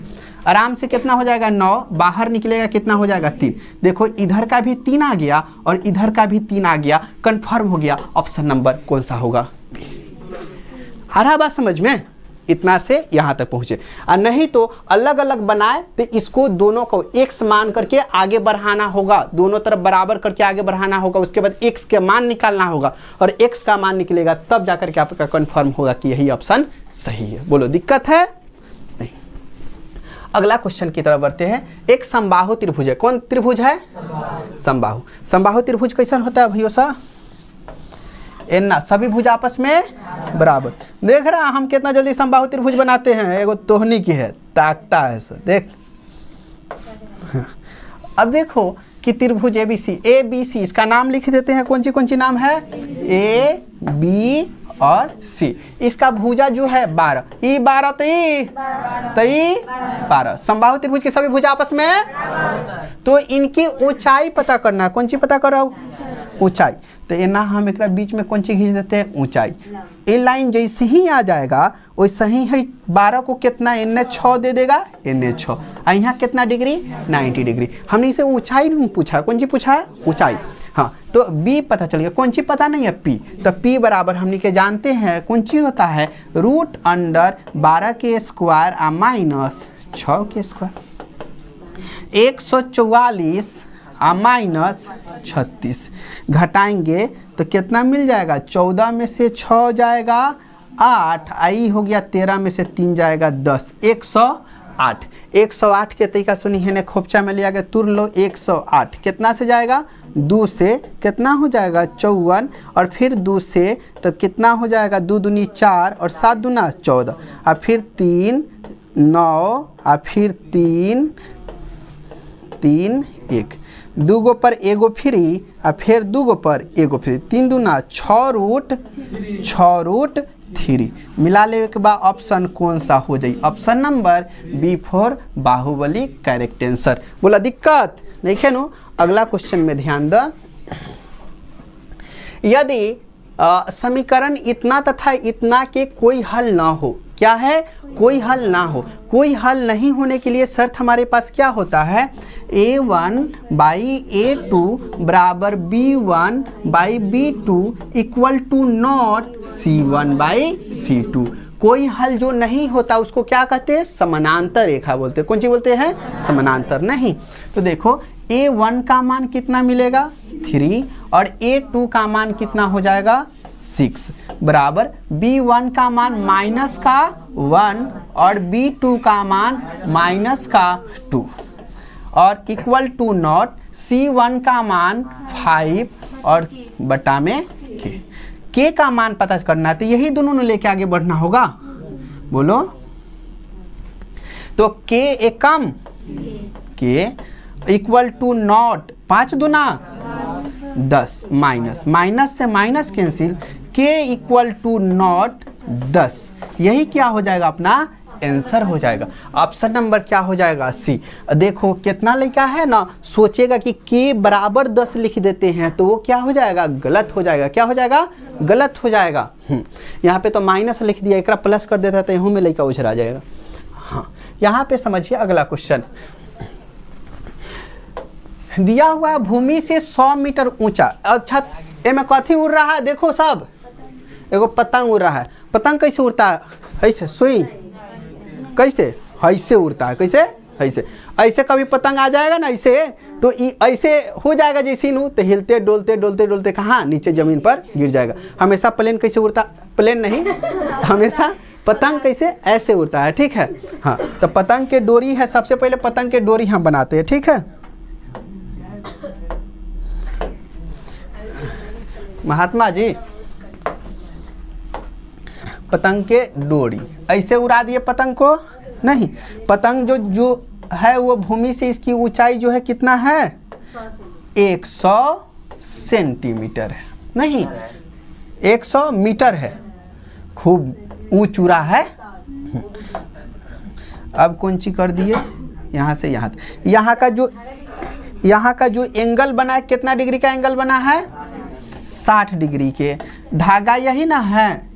Speaker 1: आराम से कितना हो जाएगा 9, बाहर निकलेगा कितना हो जाएगा 3। देखो इधर का भी 3 आ गया और इधर का भी 3 आ गया, कंफर्म हो गया। ऑप्शन नंबर कौन सा होगा, आ रहा बात समझ में, इतना से यहाँ तक पहुँचे। और नहीं तो अलग अलग बनाए तो इसको दोनों को x मान करके आगे बढ़ाना होगा, दोनों तरफ बराबर करके आगे बढ़ाना होगा, उसके बाद x के मान निकालना होगा और x का मान निकलेगा तब जाकर के आपका कंफर्म होगा कि यही ऑप्शन सही है। बोलो दिक्कत है नहीं। अगला क्वेश्चन की तरफ बढ़ते हैं। एक समबाहु त्रिभुज है, कौन त्रिभुज है, समबाहु। समबाहु त्रिभुज कैसा होता है भैया सा, एना सभी भुज आपस में बराबर। देख रहा हम कितना जल्दी समबाहु त्रिभुज बनाते हैं, एगो तोहनी की है, ताकता है सर, देख। अब देखो कि त्रिभुज ABC, इसका नाम लिख देते हैं, कौन सी नाम है, A B और C। इसका भुजा जो है 12, ई 12 तई 12। समबाहु त्रिभुज की सभी भुजा आपस में, तो इनकी ऊंचाई पता करना, कौन सी पता करो, ऊंचाई। तो ये ना हम एक बीच में कौन सी खींच देते हैं, ऊंचाई। ये लाइन जैसे ही आ जाएगा वैसे ही है 12 को कितना एन 6 दे देगा, एन 6, और यहाँ कितना डिग्री 90 डिग्री। हमने इसे ऊंचाई नहीं पूछा, कौन सी पूछा है, ऊंचाई। हाँ तो बी पता चल गया, कौन सी पता नहीं है, पी। तो पी बराबर हमने के जानते हैं कौन सी होता है, रूट अंडर 12 के स्क्वायर और माइनस 6 के स्क्वायर, 144 माइनस 36 घटाएंगे तो कितना मिल जाएगा, 14 में से 6 जाएगा 8, आई हो गया 13 में से 3 जाएगा 10, 108। 108 के तरीका सुनी है ने खोपचा में लिया गया, तुर लो 108 कितना से जाएगा, 2 से कितना हो जाएगा 54 और फिर 2 से तो कितना हो जाएगा, 2 दूनी 4 और 7 दूना 14 और फिर 3 9 और फिर 3 1, 2 गो पर एगो फ्री और फिर 2 गो पर एगो फ्री, 3 दूना 6 रूट 3। मिला ले के बाद ऑप्शन कौन सा हो जाए, option number B4 Baahubali correct answer. बोला दिक्कत नहीं है नो। अगला क्वेश्चन में ध्यान दो, यदि समीकरण इतना तथा इतना के कोई हल ना हो, क्या है, कोई हल ना हो। कोई हल नहीं होने के लिए शर्त हमारे पास क्या होता है, A1 बाई A2 बराबर B1 by B2 equal to not C1 by C2। कोई हल जो नहीं होता उसको क्या कहते हैं, समानांतर रेखा बोलते हैं। कौन सी बोलते हैं, समानांतर। नहीं तो देखो A1 का मान कितना मिलेगा 3 और A2 का मान कितना हो जाएगा 6 बराबर B1 का मान माइनस का 1 और B2 का मान माइनस का 2 और इक्वल टू नॉट C1 का मान 5 और बटा में K का मान पता करना है, तो यही दोनों लेके आगे बढ़ना होगा। बोलो तो K Ekam K equal to not 5 दूना 10 माइनस से minus cancel, K equal to not 10, यही क्या हो जाएगा अपना आंसर हो जाएगा। ऑप्शन नंबर क्या हो जाएगा सी। देखो कितना लिखा है ना, सोचेगा कि K बराबर 10 लिख देते हैं तो वो क्या हो जाएगा, गलत हो जाएगा। क्या हो जाएगा, गलत हो जाएगा। यहाँ पे तो माइनस लिख दिया, एक प्लस कर देता तो यहाँ में लेकर उछरा जाएगा। हाँ यहाँ पे समझिए अगला क्वेश्चन, दिया हुआ है भूमि से 100 मीटर ऊंचा। अच्छा ए में कथी उड़ रहा है, देखो सब, एगो पतंग उड़ रहा है। पतंग कैसे उड़ता है, ऐसे सुई, कैसे ऐसे उड़ता है, कैसे ऐसे। ऐसे कभी पतंग आ जाएगा ना ऐसे, तो ऐसे हो जाएगा जैसे नू, तो हिलते डोलते डोलते डोलते कहाँ नीचे ज़मीन पर गिर जाएगा। हमेशा प्लेन कैसे उड़ता, प्लेन नहीं, हमेशा पतंग कैसे ऐसे उड़ता है, ठीक है। हाँ, तो पतंग के डोरी है, सबसे पहले पतंग के डोरी हम बनाते हैं, ठीक है। महात्मा जी पतंग के डोरी ऐसे उड़ा दिए पतंग को, नहीं, पतंग जो है वो भूमि से इसकी ऊंचाई जो है कितना है, 100 सेंटीमीटर है, नहीं 100 मीटर है, खूब ऊंच उड़ा है। अब कौन सी कर दिए, यहाँ से यहाँ तक, यहाँ का जो एंगल बना है, कितना डिग्री का एंगल बना है, 60 डिग्री के। धागा यही ना है,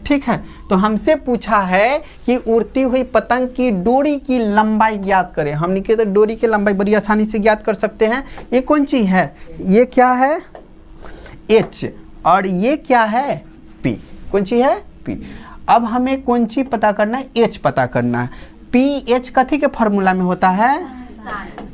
Speaker 1: ठीक है। तो हमसे पूछा है कि उड़ती हुई पतंग की डोरी की लंबाई ज्ञात करें। हमने कहा तो डोरी की लंबाई बड़ी आसानी से ज्ञात कर सकते हैं। ये कौन सी है, ये क्या है, H, और ये क्या है, P। कौन सी है, P। अब हमें कौन सी पता करना है, H पता करना है। PH कथी के फॉर्मूला में होता है,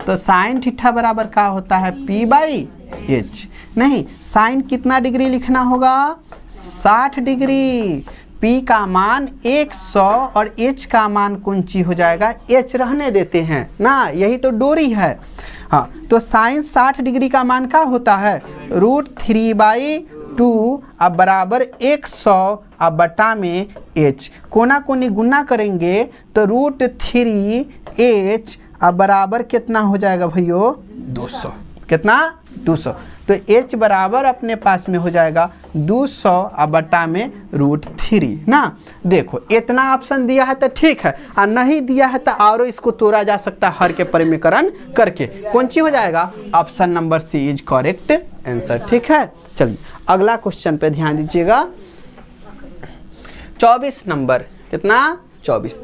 Speaker 1: तो साइन थीटा बराबर क्या होता है, P/H। नहीं, साइन कितना डिग्री लिखना होगा, 60 डिग्री। P का मान 100 और H का मान कौन सी हो जाएगा, H रहने देते हैं ना, यही तो डोरी है। हाँ, तो साइन 60 डिग्री का मान क्या होता है, √3/2 अब बराबर 100 अब बटा में H। कोना कोनी गुना करेंगे तो √3H अब बराबर कितना हो जाएगा भैया, 200। कितना, 200। तो H बराबर अपने पास में हो जाएगा 200 अब बटा में √3 ना। देखो इतना ऑप्शन दिया है तो ठीक है, और नहीं दिया है तो और इसको तोड़ा जा सकता है हर के परिमीकरण करके। कौन सी हो जाएगा, option number C is correct answer, ठीक है। चलिए अगला क्वेश्चन पे ध्यान दीजिएगा। 24 नंबर, कितना, 24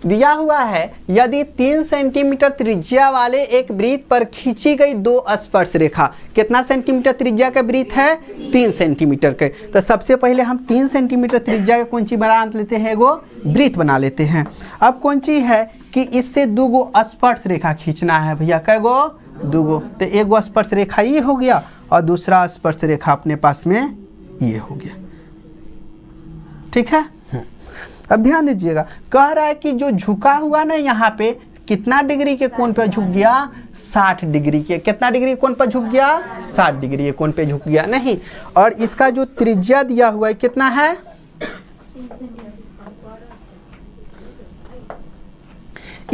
Speaker 1: दिया हुआ है, यदि 3 सेंटीमीटर त्रिज्या वाले एक वृत्त पर खींची गई 2 स्पर्श रेखा, कितना सेंटीमीटर त्रिज्या का वृत्त है, 3 सेंटीमीटर के। तो सबसे पहले हम 3 सेंटीमीटर त्रिज्या का कौन सी बना लेते हैं, एगो वृत्त बना लेते हैं। अब कौन सी है कि इससे 2 स्पर्श रेखा खींचना है भैया, कै गो, 2। तो एगो स्पर्श रेखा ये हो गया और दूसरा स्पर्श रेखा अपने पास में ये हो गया, ठीक है। अब ध्यान दीजिएगा, कह रहा है कि जो झुका हुआ ना यहाँ पे कितना डिग्री के कोण पे झुक गया, 60 डिग्री के। कितना डिग्री कोण पर झुक गया, 60 डिग्री के कोण पे झुक गया, नहीं। और इसका जो त्रिज्या दिया हुआ है कितना है,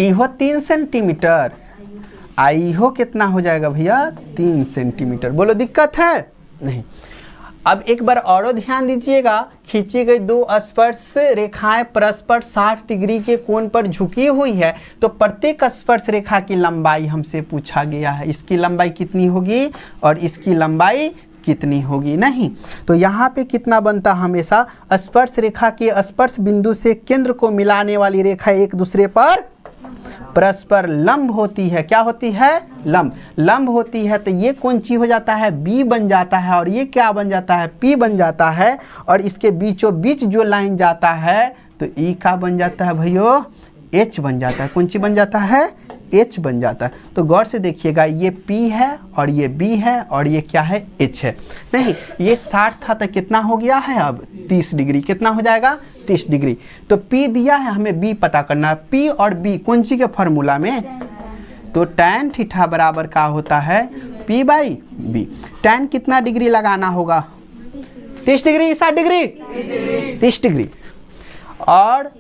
Speaker 1: इहो 3 सेंटीमीटर, इहो कितना हो जाएगा भैया, 3 सेंटीमीटर। बोलो दिक्कत है, नहीं। अब एक बार और ध्यान दीजिएगा, खींची गई 2 स्पर्श रेखाएं परस्पर 60 डिग्री के कोण पर झुकी हुई है, तो प्रत्येक स्पर्श रेखा की लंबाई हमसे पूछा गया है। इसकी लंबाई कितनी होगी और इसकी लंबाई कितनी होगी, नहीं। तो यहाँ पे कितना बनता, हमेशा स्पर्श रेखा के स्पर्श बिंदु से केंद्र को मिलाने वाली रेखा एक दूसरे पर परस्पर लंब होती है। क्या होती है, लंब होती है। तो ये कौन सी हो जाता है, B बन जाता है, और ये क्या बन जाता है, P बन जाता है। और इसके बीचों बीच जो लाइन जाता है तो E का बन जाता है भैया, H बन जाता है। कौन सी बन जाता है, H बन जाता है। तो गौर से देखिएगा, ये P है और ये B है और ये क्या है, H है। नहीं, ये 60 था तो कितना हो गया है अब 30 डिग्री। कितना हो जाएगा, 30 डिग्री। तो P दिया है, हमें B पता करना है। P और B कौन सी के फॉर्मूला में, तो tan थीटा बराबर क्या होता है, P/B। tan कितना डिग्री लगाना होगा, 30 डिग्री, 60 डिग्री, 30 डिग्री। और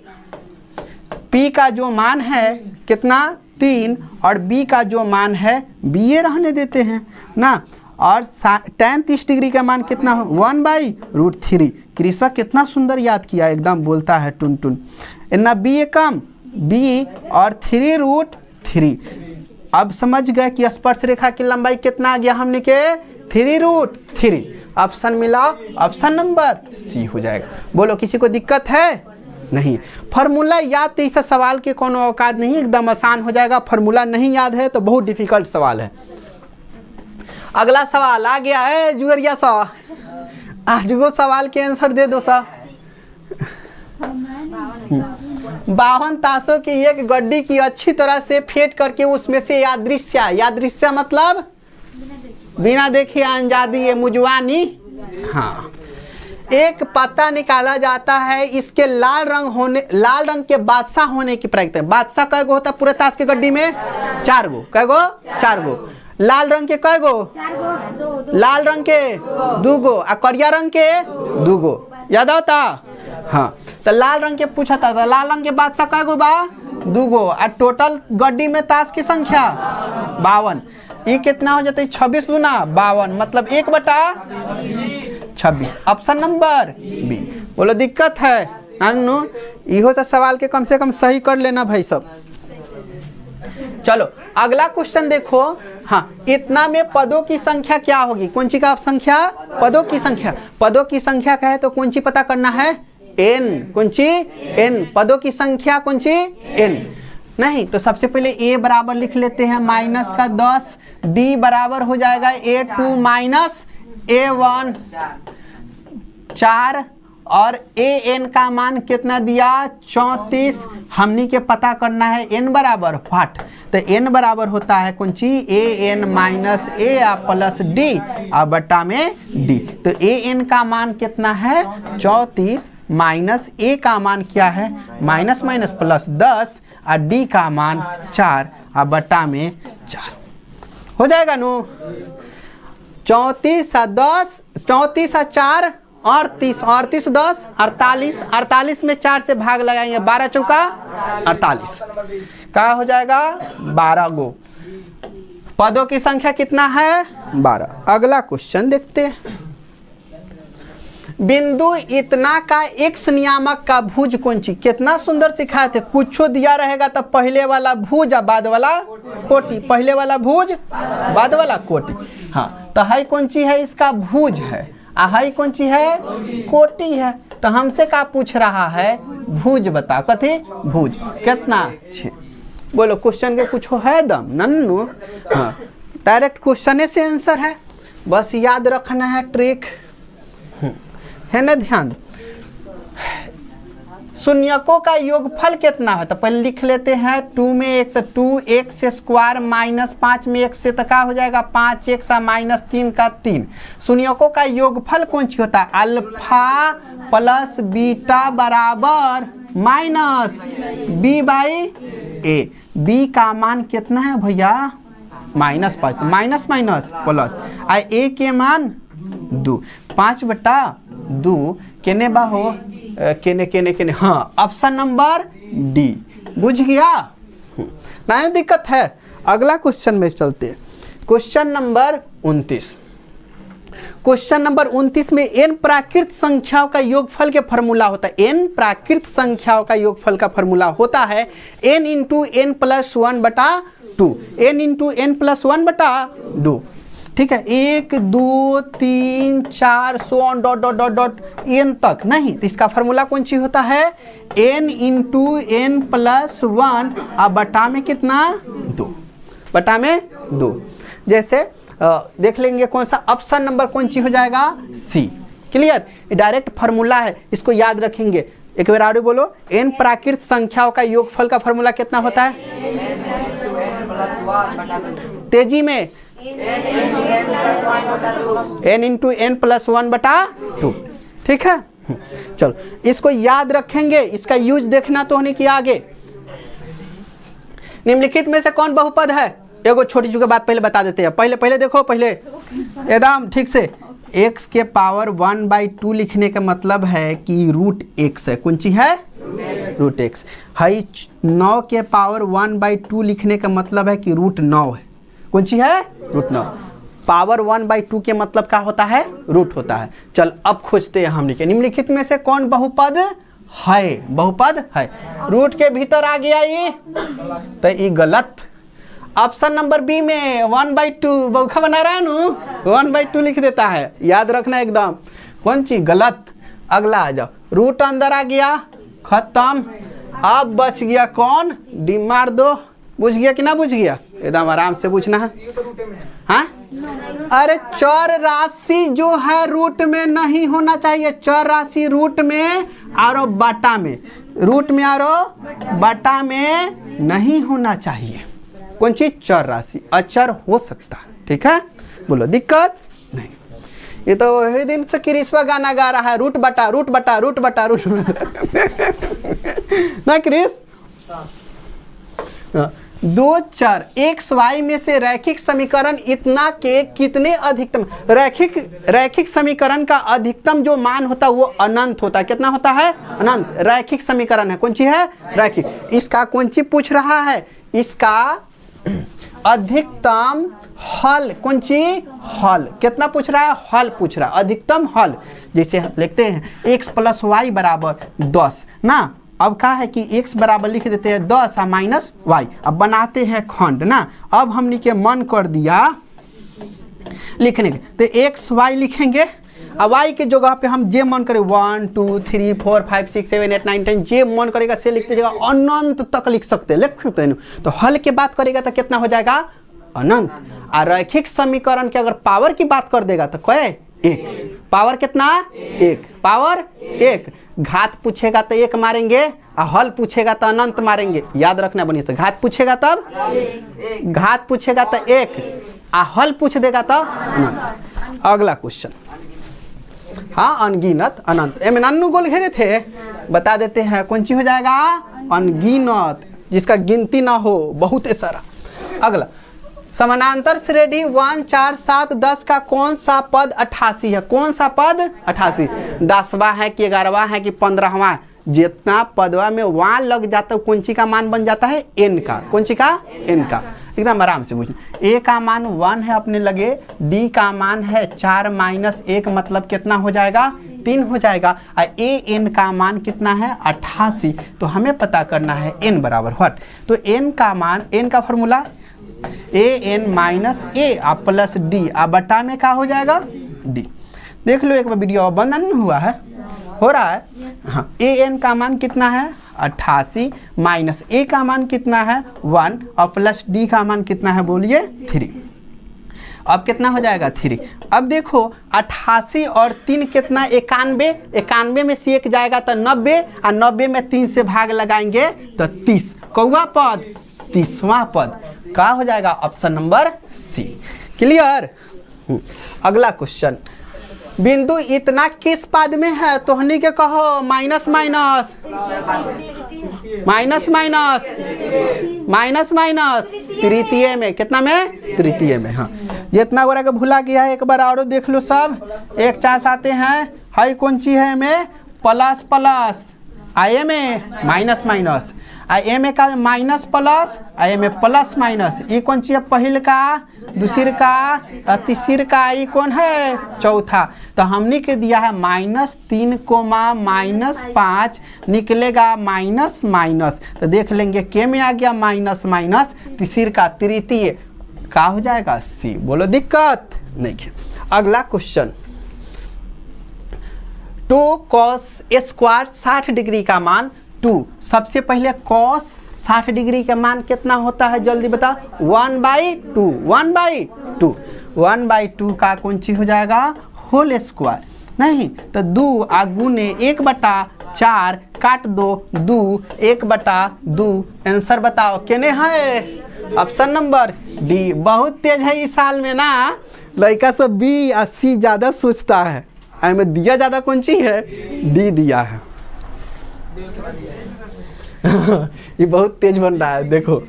Speaker 1: P का जो मान है कितना, 3, और B का जो मान है B ये रहने देते हैं ना। और tan 30 डिग्री का मान कितना हो, 1/√3। कृष्णा कितना सुंदर याद किया, एकदम बोलता है टुन टुन। इतना B कम, B और 3√3। अब समझ गए कि स्पर्श रेखा की लंबाई कितना आ गया, हमने के 3√3। ऑप्शन मिला, ऑप्शन नंबर सी हो जाएगा। बोलो किसी को दिक्कत है, नहीं। फार्मूला याद तो ऐसा सवाल के कोनो औकात नहीं, एकदम आसान हो जाएगा। फार्मूला नहीं याद है तो बहुत डिफिकल्ट सवाल है। अगला सवाल आ गया है जुगरिया साहब, आज वो सवाल के आंसर दे दो साहब। 52 ताशों की एक गड्डी की अच्छी तरह से फेंट करके उसमें से यादृश्य मतलब बिना देखे अंजादी ये मुजवानी, हाँ, एक पत्ता निकाला जाता है। इसके लाल रंग के बादशाह होने की प्रक्रिया। बादशाह कै गो होता है पूरे ताश की गड्डी में? 4 गो। कै गो? 4 गो। लाल रंग के कै गो? 4 गो। लाल रंग के 2 गो और करिया रंग के 2 गो। याद आता? हाँ, तो लाल रंग के पूछा था, लाल रंग के बादशाह कै गो बा? 2 गो। और टोटल गड्डी में ताश की संख्या 52। ये कितना हो जाता है? 26 दूना 52, मतलब 1/26। Option number B. बोलो दिक्कत है नानू? इहो तो सवाल के कम से कम सही कर लेना भाई सब। चलो अगला क्वेश्चन देखो। हाँ, इतना में पदों की संख्या क्या होगी? कौन सी का संख्या? पदों की संख्या। पदों की संख्या का है तो कौन सी पता करना है? n। कौन सी? n। पदों की संख्या कौन सी? n। नहीं तो सबसे पहले a बराबर लिख लेते हैं -10, d बराबर हो जाएगा a2 माइनस a1 4, और an का मान कितना दिया? 34। हमनी के पता करना है n बराबर व्हाट, तो n बराबर होता है कौन सी? an minus a plus d और बटा में d। तो an का मान कितना है? 34 माइनस a का मान क्या है? माइनस माइनस प्लस 10 और d का मान 4 और बटा में 4 हो जाएगा नो। 34 और 10, 34 और 4 38, 38 10 48, 48 में 4 से भाग लगाएंगे, 12 चौका 48, क्या हो जाएगा? 12 गो। पदों की संख्या कितना है? 12। अगला क्वेश्चन देखते हैं। बिंदु इतना का x नियामक का भुज कौन सी? कितना सुंदर सिखाए थे। कुछ दिया रहेगा तो पहले वाला भुज और बाद वाला कोटि, पहले वाला भुज बाद वाला कोटि। हाँ, तो हाई कौन सी है? इसका भुज है। हाई कौन सी है? कोटि है। तो हमसे क्या पूछ रहा है? भुज बताओ। कथी? भुज कितना? 6। बोलो क्वेश्चन के कुछ है दम नन्नू? हाँ, डायरेक्ट क्वेश्चन से आंसर है, बस याद रखना है ट्रिक है ना। ध्यान, शून्यकों का योगफल कितना है? तो पहले लिख लेते हैं 2 में x, 2x स्क्वायर माइनस 5 में x से तो क्या हो जाएगा? 5x माइनस 3 का 3। शून्यकों का योगफल कौन सी होता है? अल्फा प्लस बीटा बराबर minus b by a। b का मान कितना है भैया? -5, माइनस माइनस प्लस आ a के मान 2, 5/2 केने बा हो? केने। हाँ, ऑप्शन नंबर डी। बुझ गया? नहीं दिक्कत है। अगला क्वेश्चन में चलते हैं। Question number 29। क्वेश्चन नंबर 29 में n प्राकृत संख्याओं का योगफल के फॉर्मूला होता है। n प्राकृत संख्याओं का योगफल का फॉर्मूला होता है n into n plus 1/2। n into n plus 1/2। ठीक है, 1 2 3 4 so on dot dot dot dot n तक। नहीं तो इसका फॉर्मूला कौन सी होता है? n इंटू n प्लस 1 और बटा में कितना? 2, बटा में 2। जैसे देख लेंगे कौन सा ऑप्शन नंबर कौन सी हो जाएगा? सी। क्लियर? डायरेक्ट फॉर्मूला है, इसको याद रखेंगे। एक बार आगे बोलो। n प्राकृत संख्याओं का योगफल का फॉर्मूला कितना होता है? तेजी में n इंटू n प्लस 1/2। ठीक है, चलो इसको याद रखेंगे। इसका यूज देखना तो होने की आगे। निम्नलिखित में से कौन बहुपद है? एगो छोटी चुकी बात पहले बता देते हैं। पहले देखो, पहले एकदम ठीक से। x के पावर 1/2 लिखने का मतलब है कि √x है। कौन सी है? √x। हाई 9 के पावर 1/2 लिखने का मतलब है कि √9 है। कौन सी है? √9। पावर 1/2 के मतलब क्या होता है? रूट होता है। चल अब खोजते हैं हम लिखे निम्नलिखित में से कौन बहुपद है? बहुपद है। रूट के भीतर आ गया ये, तो ये गलत। ऑप्शन नंबर बी में 1/2 बहुखा बना रहा है नु, 1/2 लिख देता है। याद रखना एकदम। कौन सी? गलत। अगला आ जाओ। रूट अंदर आ गया, खत्म। अब बच गया कौन? डी मार दो। बुझ गया कि ना बुझ गया? एकदम आराम से पूछना है। हाँ, अरे चर राशि जो है रूट में नहीं होना चाहिए। चर राशि रूट में और बटा में, रूट में और बटा में नहीं होना चाहिए। कौन चीज? चर राशि। अचर हो सकता है, ठीक है, बोलो दिक्कत नहीं। ये तो वही दिन से क्रिस्वा गाना गा रहा है, रूट बटा रूट बटा रूट बटा रूट ना क्रिस। दो चर एक्स वाई में से रैखिक समीकरण इतना के कितने अधिकतम? रैखिक समीकरण का अधिकतम जो मान होता है वो अनंत होता है। कितना होता है? अनंत। रैखिक समीकरण है, कौन सी है? रैखिक। इसका कौन सी पूछ रहा है? इसका अधिकतम हल, कौन सी? हल। कितना पूछ रहा है? हल पूछ रहा है, अधिकतम हल। जैसे लिखते हैं x प्लस वाई बराबर 10 ना। अब क्या है कि x बराबर लिख देते हैं 10 और माइनस वाई। अब बनाते हैं खंड ना। अब हमने के मन कर दिया लिखने के, तो x y लिखेंगे और y के जगह पे हम जे मन करे 1 2 3 4 5 6 7 8 9 10 जे मन करेगा से लिखते जगह अनंत तक लिख सकते हैं। तो हल की बात करेगा तो कितना हो जाएगा? अनंत। और रैखिक समीकरण के अगर पावर की बात कर देगा तो क्या? 1। पावर कितना? 1। पावर 1। घात पूछेगा तो 1 मारेंगे और हल पूछेगा तो अनंत मारेंगे। याद रखना बढ़िया से। घात पूछेगा तब, घात पूछेगा तो 1 और हल पूछ देगा तो अनंत। अगला क्वेश्चन, हाँ, अनगिनत अनंत। एम नानू गोल घेरे थे, बता देते हैं कौन सी हो जाएगा? अनगिनत, जिसका गिनती ना हो, बहुत है सारा। अगला, समानांतर श्रेणी 1 4 7 10 का कौन सा पद 88 है? कौन सा पद 88? 10वां है कि 11वां है कि 15वां? जितना पदवा में वहां लग जाता है कौन सी का मान बन जाता है? n का। कौन सी का? n का। एकदम आराम से पूछना। a का मान 1 है अपने लगे, d का मान है 4 माइनस 1 मतलब कितना हो जाएगा? 3 हो जाएगा। और an का मान कितना है? 88। तो हमें पता करना है n बराबर व्हाट। तो n का मान, n का formula an minus a plus d बटा में क्या हो जाएगा? d। देख लो एक बार वीडियो, बंद नहीं हुआ है, हो रहा है। हाँ, an का मान कितना है? 88 माइनस a का मान कितना है? 1 और प्लस d का मान कितना है? बोलिए 3। अब कितना हो जाएगा? 3। अब देखो 88 और 3 कितना? 91। 91 में से 1 जाएगा तो 90 और 90 में 3 से भाग लगाएंगे तो 30। कौवा पद? 30वां पद। क्या हो जाएगा? Option number C. क्लियर? अगला क्वेश्चन, बिंदु इतना किस पद में है? तो हनी के कहो minus minus minus minus minus minus तृतीय में। कितना में? तृतीय में। हाँ, जितना गोरा के भूला गया है एक बार और देख लो सब। 1 4 आते हैं, हाई कौन सी है? में प्लस प्लस, आए में माइनस माइनस, आई में का माइनस प्लस, आई में प्लस माइनस। ये कौन सी है? पहल का, दूसर का, तीसर का, ये कौन है? चौथा। तो हमने के दिया है -3 -5 निकलेगा माइनस माइनस। तो देख लेंगे के में आ गया माइनस माइनस, तीसर का तृतीय का हो जाएगा सी। बोलो दिक्कत नहीं है। अगला क्वेश्चन, 2 cos स्क्वायर 60 डिग्री का मान 2। सबसे पहले cos 60 डिग्री का मान कितना होता है? जल्दी बता। 1/2। 1/2। 1/2 का कौन सी हो जाएगा? Whole square. नहीं तो 2 गुने 1/4 काट दो 2 1/2। आंसर बताओ केने है? Option number D. बहुत तेज है इस साल में ना, लड़का सब बी और सी ज्यादा सोचता है। में दिया ज्यादा कौन सी है? डी दिया है। ये बहुत तेज बन रहा है। देखो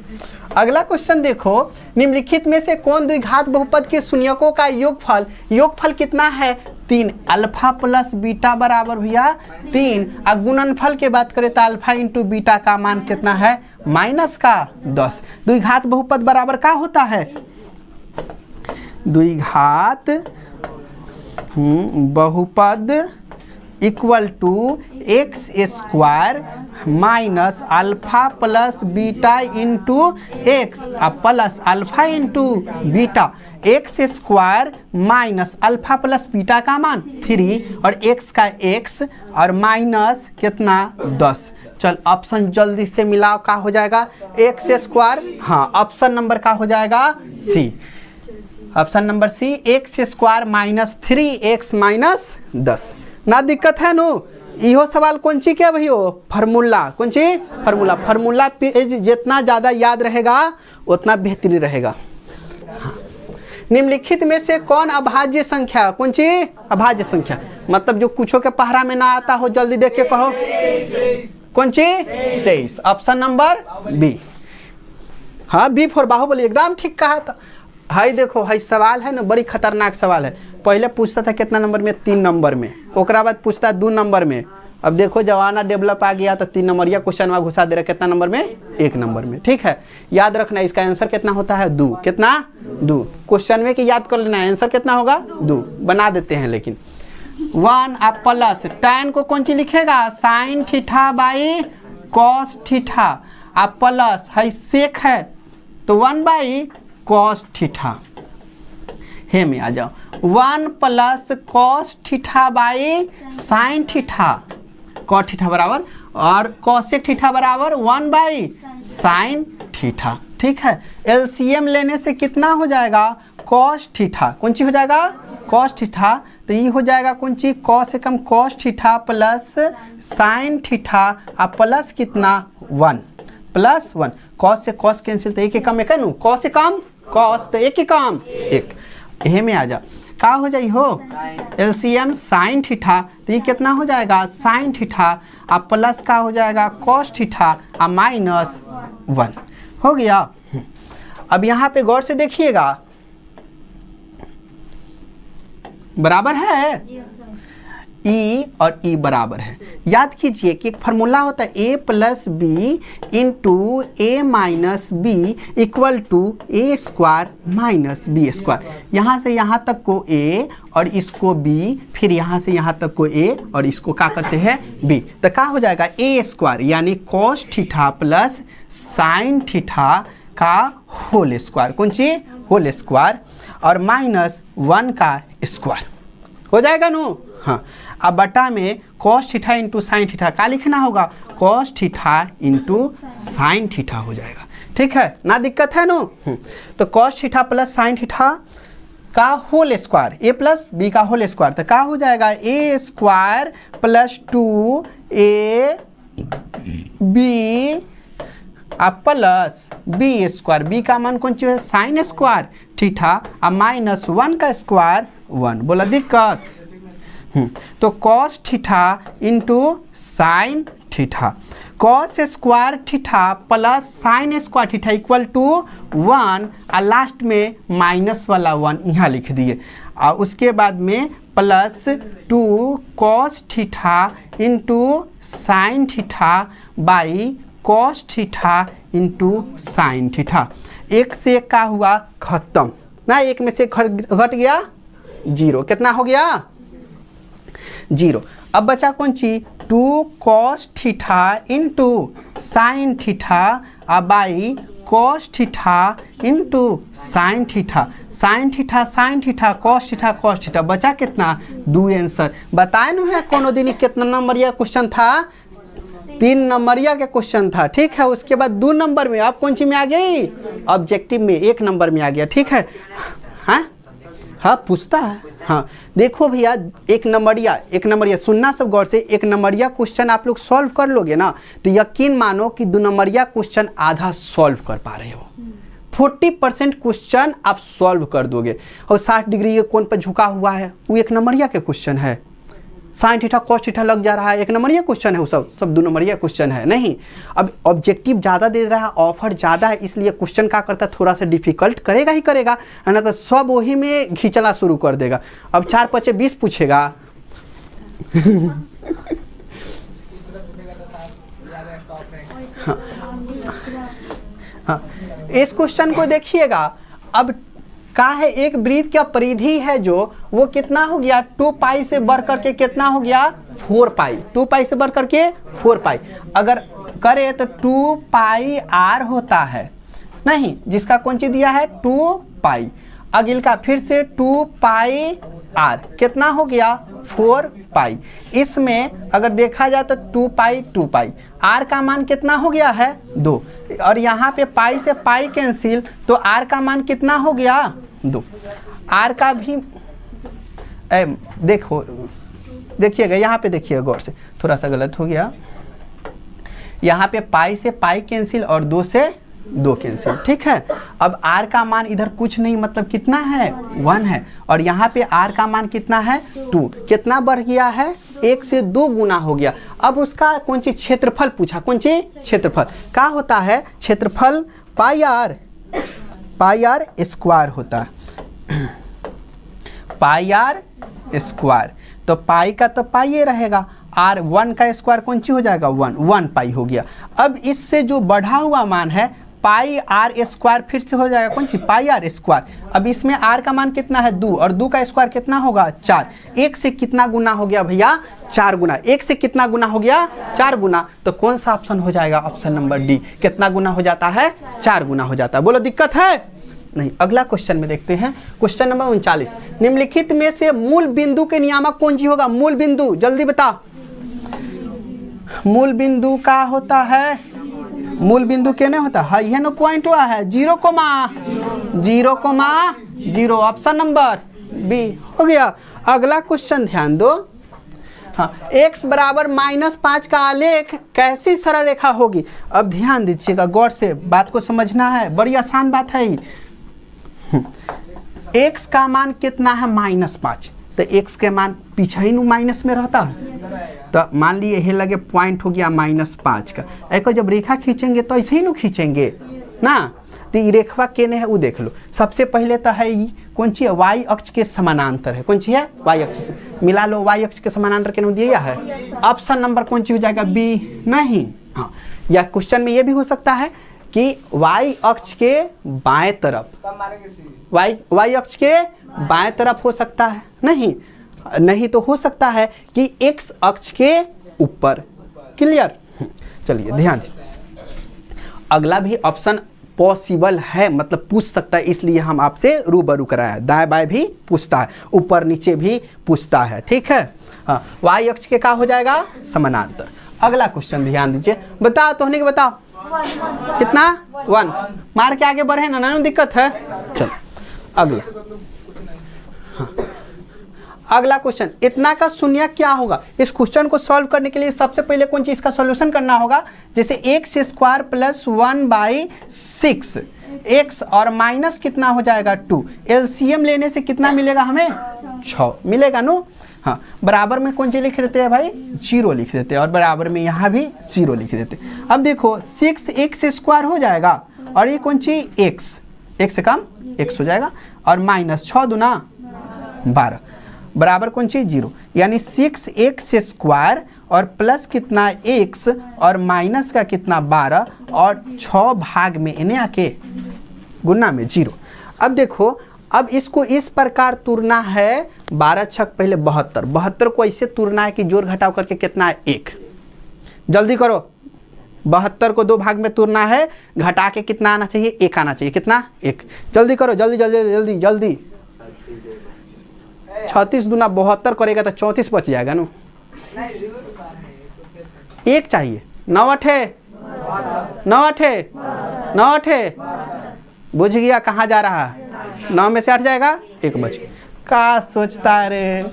Speaker 1: अगला क्वेश्चन देखो, निम्नलिखित में से कौन द्विघात बहुपद के शून्यकों का योगफल कितना है? 3। अल्फा प्लस बीटा बराबर भैया 3। और गुणनफल के बात करें तो अल्फा इंटू बीटा का मान कितना है? माइनस का 10। द्विघात बहुपद बराबर क्या होता है? द्विघात बहुपद equal to x square minus alpha plus beta into x plus alpha into beta. X square minus alpha plus beta का मान 3 और एक्स का एक्स और माइनस कितना? 10। चल ऑप्शन जल्दी से मिलाओ, का हो जाएगा एक्स स्क्वायर। हाँ, ऑप्शन नंबर का हो जाएगा C, option number C, x square minus 3x minus 10। ना दिक्कत है नु। इहो सवाल कौन ची क्या भैया, फार्मूला, कौन ची फार्मूला। फार्मूला जितना ज़्यादा याद रहेगा उतना बेहतरीन रहेगा। हाँ। निम्नलिखित में से कौन अभाज्य संख्या, कौन सी अभाज्य संख्या, मतलब जो कुछों के पहरा में ना आता हो, जल्दी देख के कहो। कौन सी 23, ऑप्शन नंबर बी। हाँ, बी फॉर बाहुबली, एकदम ठीक कहा था। हाई देखो, हाई सवाल है ना, बड़ी खतरनाक सवाल है। पहले पूछता था कितना नंबर में, 3 नंबर में, ओकरा बाद पूछता है 2 नंबर में। अब देखो जमाना डेवलप आ गया तो 3 नंबर या क्वेश्चन वहाँ घुसा दे रहा, कितना नंबर में, 1 नंबर में। ठीक है, याद रखना इसका आंसर कितना होता है, 2। कितना, 2। क्वेश्चन में कि याद कर लेना है, आंसर कितना होगा, 2 बना देते हैं। लेकिन 1 आप प्लस tan को कौन सी लिखेगा, sine theta by cos theta, आप प्लस है सेक है तो 1 बाई कॉस थीटा। हे में आ जाओ, 1 plus cos theta by sine theta, cos theta बराबर, और कॉसेक थीटा बराबर 1 बाई साइन थीटा। ठीक है, एलसीएम लेने से कितना हो जाएगा, कॉस थीटा, कौन सी हो जाएगा, कॉस थीटा। तो ये हो जाएगा कौन सी, कॉस से कम cos theta plus sine theta, और प्लस कितना 1, प्लस 1। कॉस से कॉस कैंसिल, तो एक ही कम एक है नु, कॉस से कम कॉस, तो एक ही काम एक। यह में आ जा, का हो जाए हो एलसीएम साइन थीटा, तो ये कितना हो जाएगा, साइन थीटा, अब प्लस का हो जाएगा कॉस थीटा, और माइनस 1 हो गया। अब यहाँ पे गौर से देखिएगा, बराबर है, E और E बराबर है। याद कीजिए कि एक फार्मूला होता है A plus B into A minus B equal to A square minus B square. यहाँ से यहाँ तक को A और इसको B, फिर यहाँ से यहाँ तक को A और इसको क्या करते हैं B, तो क्या हो जाएगा ए स्क्वायर यानी cos theta plus sine theta का होल स्क्वायर, कौन सी होल स्क्वायर, और माइनस 1 का स्क्वायर हो जाएगा नो। हाँ, अब बटा में cos theta into sine theta का लिखना होगा, cos theta into sine theta हो जाएगा। ठीक है, ना दिक्कत है नो। तो cos theta plus sine theta का whole square, A plus B का होल स्क्वायर, तो क्या हो जाएगा A square plus 2 AB plus B square, B का मान कौन सी है, साइन स्क्वायर थीटा, और माइनस 1 का स्क्वायर 1। बोला दिक्कत। तो cos theta into sine theta, cos square theta plus sine square theta equal to 1, और लास्ट में माइनस वाला 1 यहाँ लिख दिए, और उसके बाद में plus 2 cos theta into sine theta by cos theta into sine theta. एक से एक का हुआ खत्म ना, एक में से घट गया 0, कितना हो गया 0। अब बचा कौन सी 2 cos theta into sine theta by cos theta into sine theta, sine theta sine theta cos theta, बचा कितना 2 आंसर। बताए न है कोनो दिन कितना नंबरिया क्वेश्चन था, 3 नंबरिया के क्वेश्चन था। ठीक है, उसके बाद 2 नंबर में, अब कौन सी में आ गई, ऑब्जेक्टिव में 1 नंबर में आ गया। ठीक है, हाँ हाँ पूछता है। हाँ देखो भैया, एक नंबरिया सुनना सब गौर से, 1 नंबरिया क्वेश्चन आप लोग सॉल्व कर लोगे ना, तो यकीन मानो कि 2 नंबरिया क्वेश्चन आधा सॉल्व कर पा रहे हो। 40% क्वेश्चन आप सॉल्व कर दोगे, और 60 डिग्री के कोण पर झुका हुआ है, वो 1 नंबरिया के क्वेश्चन है। साइन थीटा कॉस थीटा लग जा रहा है, 1 नंबरिया क्वेश्चन है, वो सब 2 नंबरिया क्वेश्चन है। नहीं, अब ऑब्जेक्टिव ज़्यादा दे रहा है, ऑफर ज़्यादा है, इसलिए क्वेश्चन क्या करता है, थोड़ा सा डिफिकल्ट करेगा ही करेगा, है ना, तो सब वही में खींचना शुरू कर देगा। अब 4 × 5 = 20 पूछेगा। हाँ, इस क्वेश्चन को देखिएगा। अब का है, एक वृत्त का परिधि है जो वो कितना हो गया 2 पाई से बढ़ करके कितना हो गया 4 पाई, 2 पाई से बढ़ करके 4 पाई। अगर करे तो 2 पाई r होता है, नहीं जिसका कौन सी दिया है 2 पाई, अगिल का फिर से 2 पाई r कितना हो गया 4 पाई। इसमें अगर देखा जाए तो 2 पाई 2 पाई, आर का मान कितना हो गया है 2, और यहाँ पे पाई से पाई कैंसिल, तो आर का मान कितना हो गया 2। आर का भी देखो देखिएगा, यहाँ पे देखिएगा गौर से, थोड़ा सा गलत हो गया, यहाँ पे पाई से पाई कैंसिल और 2 से 2 कैंसिल, ठीक है। अब r का मान इधर कुछ नहीं, मतलब कितना है 1 है, और यहाँ पे r का मान कितना है 2, कितना बढ़ गया है 1 से 2 गुना हो गया। अब उसका कौन सी क्षेत्रफल पूछा, कौन सी क्षेत्रफल क्या होता है, क्षेत्रफल पाई आर स्क्वायर होता है, पाई आर स्क्वायर, तो पाई का तो पाई ये रहेगा, आर 1 का स्क्वायर कौन सी हो जाएगा 1 पाई हो गया। अब इससे जो बढ़ा हुआ मान है पाई आर स्क्वायर फिर से हो जाएगा कौन सी पाई आर स्क्वायर। अब इसमें आर का मान कितना है 2, और 2 का स्क्वायर कितना होगा 4, 1 से कितना गुना हो गया भैया 4 गुना, 1 से कितना गुना हो गया 4 गुना, तो कौन सा ऑप्शन हो जाएगा, ऑप्शन नंबर डी, कितना गुना हो जाता है 4 गुना हो जाता है। बोलो दिक्कत है नहीं। अगला क्वेश्चन में देखते हैं, क्वेश्चन नंबर 39, निम्नलिखित में से मूल बिंदु के नियामक कौन सी होगा, मूल बिंदु जल्दी बता, मूल बिंदु का होता है, मूल बिंदु क्या नहीं होता है, यह नो पॉइंट हुआ है 0,0, ऑप्शन नंबर बी हो गया। अगला क्वेश्चन ध्यान दो, हाँ, x बराबर -5 का आलेख कैसी सरल रेखा होगी। अब ध्यान दीजिएगा गौर से, बात को समझना है, बड़ी आसान बात है। x का मान कितना है -5, तो x के मान पीछे ही माइनस में रहता है, तो मान लिए यही लगे पॉइंट हो गया -5 का। एक जब रेखा खींचेंगे तो ऐसे ही खींचेंगे ना, तो ये रेखा केने है वो देख लो। सबसे पहले तो है ये कौन सी है, वाई अक्ष के समानांतर है, कौन सी है वाई अक्ष से, मिला लो, वाई अक्ष के समानांतर केने दिया है, ऑप्शन नंबर कौन सी हो जाएगा बी, नहीं। हाँ, या क्वेश्चन में ये भी हो सकता है कि वाई अक्ष के बाएं तरफ, वाई अक्ष के बाएं तरफ हो सकता है, नहीं तो हो सकता है कि एक्स अक्ष के ऊपर। क्लियर, चलिए ध्यान दीजिए, अगला भी ऑप्शन पॉसिबल है, मतलब पूछ सकता है, इसलिए हम आपसे रूबरू कराया, दाएं बाएं भी पूछता है, ऊपर नीचे भी पूछता है, ठीक है। हाँ, वाई अक्ष के क्या हो जाएगा समानांतर। अगला क्वेश्चन ध्यान दीजिए, बताओ तो होने के बताओ कितना 1, मार के आगे बढ़े ना दिक्कत है। चलो अगला, हाँ, अगला क्वेश्चन, इतना का शून्य क्या होगा। इस क्वेश्चन को सॉल्व करने के लिए सबसे पहले कौन चीज का सॉल्यूशन करना होगा, जैसे एक्स स्क्वायर प्लस 1/6, एक्स और माइनस कितना हो जाएगा 2, एलसीएम लेने से कितना मिलेगा हमें 6 मिलेगा नो। हाँ, बराबर में कौन चीज लिख देते हैं भाई 0 लिख देते हैं, और बराबर में यहाँ भी 0 लिख देते हैं। अब देखो 6x स्क्वायर हो जाएगा, और ये कौन सी x से कम x हो जाएगा, और माइनस 6 दूना 12 बराबर कौन सी 0, यानी 6x स्क्वायर और प्लस कितना x और माइनस का कितना 12 और 6 भाग में इन्हें आके गुना में 0। अब देखो, अब इसको इस प्रकार तुरना है, 12 छक पहले 72 को ऐसे तुरना है कि जोड़ घटाव करके कितना है 1, जल्दी करो, 72 को 2 भाग में तुरना है, घटा के कितना आना चाहिए 1 आना चाहिए, कितना 1, जल्दी करो, जल्दी जल्दी जल्दी जल्दी, 36 दूना 72 करेगा तो 34 बच जाएगा ना, 1 चाहिए, 9 8 बुझ गया कहाँ जा रहा है, 9 में से 8 जाएगा 1 बच, का सोचता रे,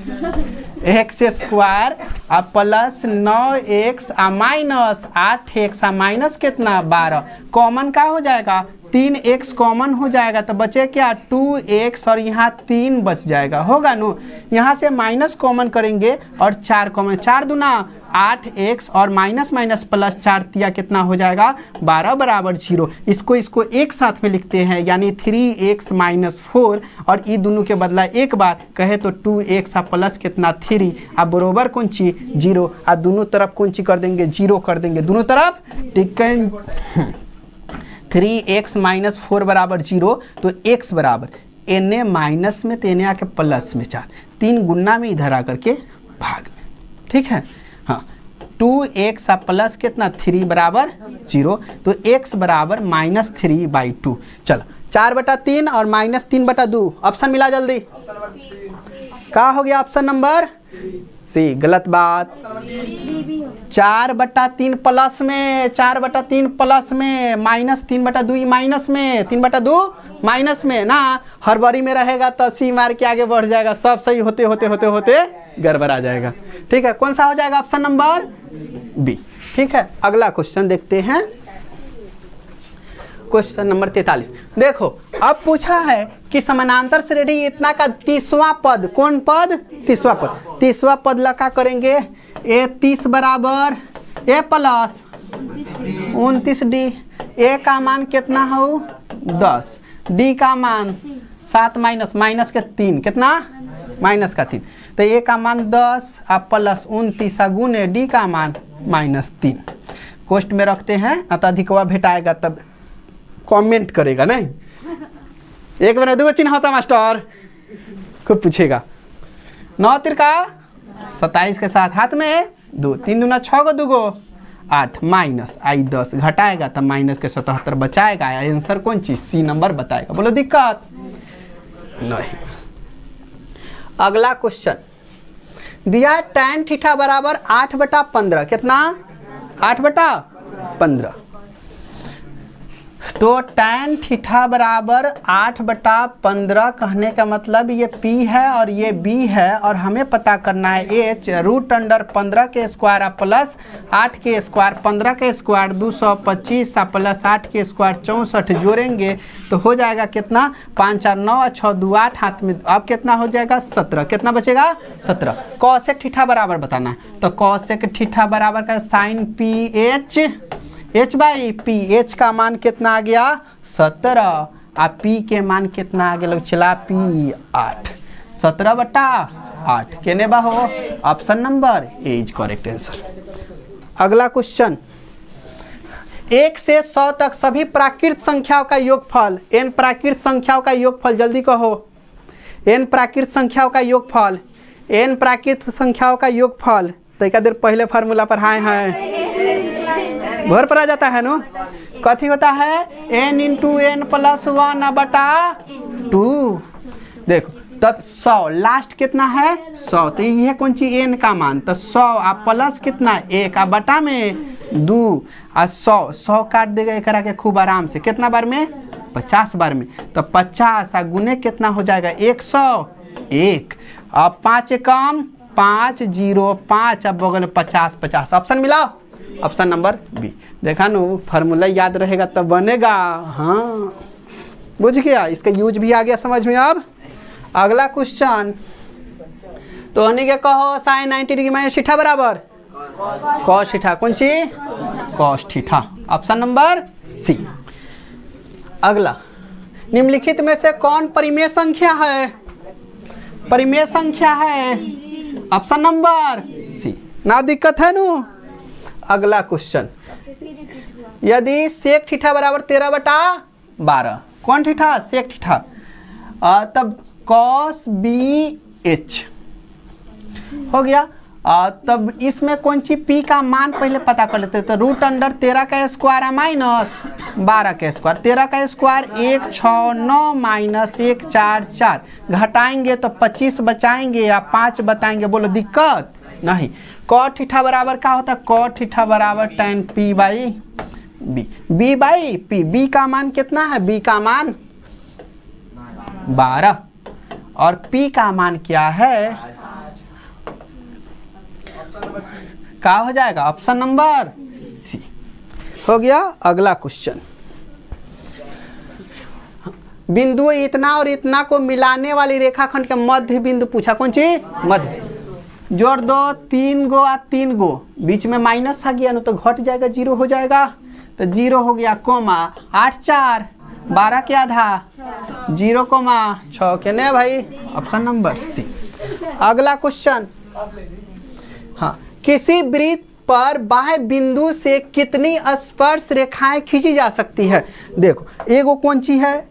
Speaker 1: एक्स स्क्वायर और plus 9x minus 8x minus कितना 12, कॉमन का हो जाएगा 3x कॉमन हो जाएगा, तो बचे क्या 2x और यहाँ 3 बच जाएगा, होगा नो। यहाँ से माइनस कॉमन करेंगे और 4 कॉमन, 4 दूना 8x और माइनस माइनस प्लस 4 दिया कितना हो जाएगा 12 बराबर 0। इसको एक साथ में लिखते हैं, यानी 3x माइनस 4, और ये दोनों के बदला एक बार कहे तो 2x प्लस कितना 3, अब बरोबर कौन ची 0, और दोनों तरफ कौन ची कर देंगे 0 कर देंगे दोनों तरफ, ठीक है। 3x माइनस 4 बराबर 0, तो x बराबर एन माइनस में तो एन आके प्लस में 4, 3 गुना में इधर आकर के भाग में, ठीक है। हाँ, 2x प्लस कितना 3 बराबर 0, तो x बराबर -3/2। चलो 4/3 और -3/2, ऑप्शन मिला जल्दी, क्या हो गया ऑप्शन नंबर सी, गलत बात। 4/3 प्लस में, 4/3 प्लस में, -3/2 माइनस में, 3/2 माइनस में ना, हड़बड़ी में रहेगा तो सी मार के आगे बढ़ जाएगा, सब सही होते होते होते होते गड़बड़ आ जाएगा। ठीक है, कौन सा हो जाएगा? Option number B. ठीक है, अगला क्वेश्चन देखते हैं, क्वेश्चन नंबर 43। देखो अब पूछा है कि समानांतर श्रेणी इतना का 30वां पद, कौन पद? 30वां पद। 30वां पद लगा करेंगे ए 30 बराबर ए प्लस 29d। ए का मान कितना हो? 10। डी का मान 7 माइनस के 3, कितना? माइनस का 3। तो ए का मान 10 और प्लस 29 गुने डी का मान -3। कोष्ट में रखते हैं, न तो अधिकवा भेटाएगा तब कमेंट करेगा नहीं। एक बार 2 चिन्ह होता मास्टर, खूब पूछेगा। 9 तिरका 27 के साथ हाथ में 2, 3 दूना 6 गो 2 गो 8 माइनस आई 10 घटाएगा तब माइनस के 77 बचाएगा। आंसर कौन चीज? सी नंबर बताएगा। बोलो दिक्कत नहीं। अगला क्वेश्चन दिया है tan थीटा बराबर 8/15, कितना? 8/15। तो tan थीटा बराबर 8/15 कहने का मतलब ये P है और ये B है, और हमें पता करना है H √15 के स्क्वायर प्लस 8 के स्क्वायर, 15 के स्क्वायर 225 प्लस 8 के स्क्वायर 64 जोड़ेंगे तो हो जाएगा कितना? 5 4 9 6 2 8, हाथ में अब कितना हो जाएगा? 17। कितना बचेगा? 17। कॉसेक थीटा बराबर बताना है, तो कॉसेक थीटा बराबर का साइन PH H/P। H का मान कितना आ गया? 17। और P के मान कितना आ गया? लोग चला P 8। 17/8 केने बा हो? Option number A is correct answer. अगला क्वेश्चन 1 से 100 तक सभी प्राकृत संख्याओं का योगफल, n प्राकृत संख्याओं का योगफल, जल्दी कहो। n प्राकृत संख्याओं का योगफल, n प्राकृत संख्याओं का योगफल। तो एक देर पहले फार्मूला पर हाय घर पर आ जाता है नो। कथी होता है? n × n + 1/2। देखो तब 100 लास्ट कितना है? 100। तो ये कौन सी n का मान? तो 100 आप प्लस कितना? 1 और बटा में 2 और 100 काट देगा एक के खूब आराम से। कितना बार में? 50 बार में। तो 50 और गुने कितना हो जाएगा? 101। अब 5 कम 5 0 5, अब बगल में 50 50। ऑप्शन मिलाओ, ऑप्शन नंबर बी। देखा नो, फार्मूला याद रहेगा तब बनेगा। हाँ बुझ गया, इसका यूज भी आ गया समझ में। अब अगला क्वेश्चन तो हनी के कहो साइन 90 डिग्री माइनस थीटा बराबर कॉस थीटा, कौन सी? Cos theta. Option number C. अगला निम्नलिखित में से कौन परिमेय संख्या है? परिमेय संख्या है ऑप्शन नंबर सी। ना दिक्कत है नु। अगला क्वेश्चन यदि सेक थीटा बराबर 13/12, कौन थीटा? Sec theta. तब कॉस BH हो गया। तब इसमें कौन सी P का मान पहले पता कर लेते। तो √13 का स्क्वायर माइनस 12 का स्क्वायर, 13 का स्क्वायर 169 माइनस 144 घटाएंगे तो 25 बचाएंगे या 5 बताएंगे। बोलो दिक्कत नहीं। कॉट थीटा बराबर क्या होता है? कॉट थीटा बराबर tan P/B। B/P, B का मान कितना है? B का मान 12 और P का मान क्या है? क्या हो जाएगा? ऑप्शन नंबर सी हो गया। अगला क्वेश्चन बिंदु इतना और इतना को मिलाने वाली रेखाखंड के मध्य बिंदु पूछा, कौन सी? मध्य। जोड़ दो 3 गो और 3 गो, बीच में माइनस आ गया ना तो घट जाएगा, 0 हो जाएगा। तो 0 हो गया, कोमा 8 4 12 के आधा 0,6 के ने भाई। Option number C. अगला क्वेश्चन हाँ, किसी वृत्त पर बाह्य बिंदु से कितनी स्पर्श रेखाएं खींची जा सकती है? देखो एगो कौन सी है?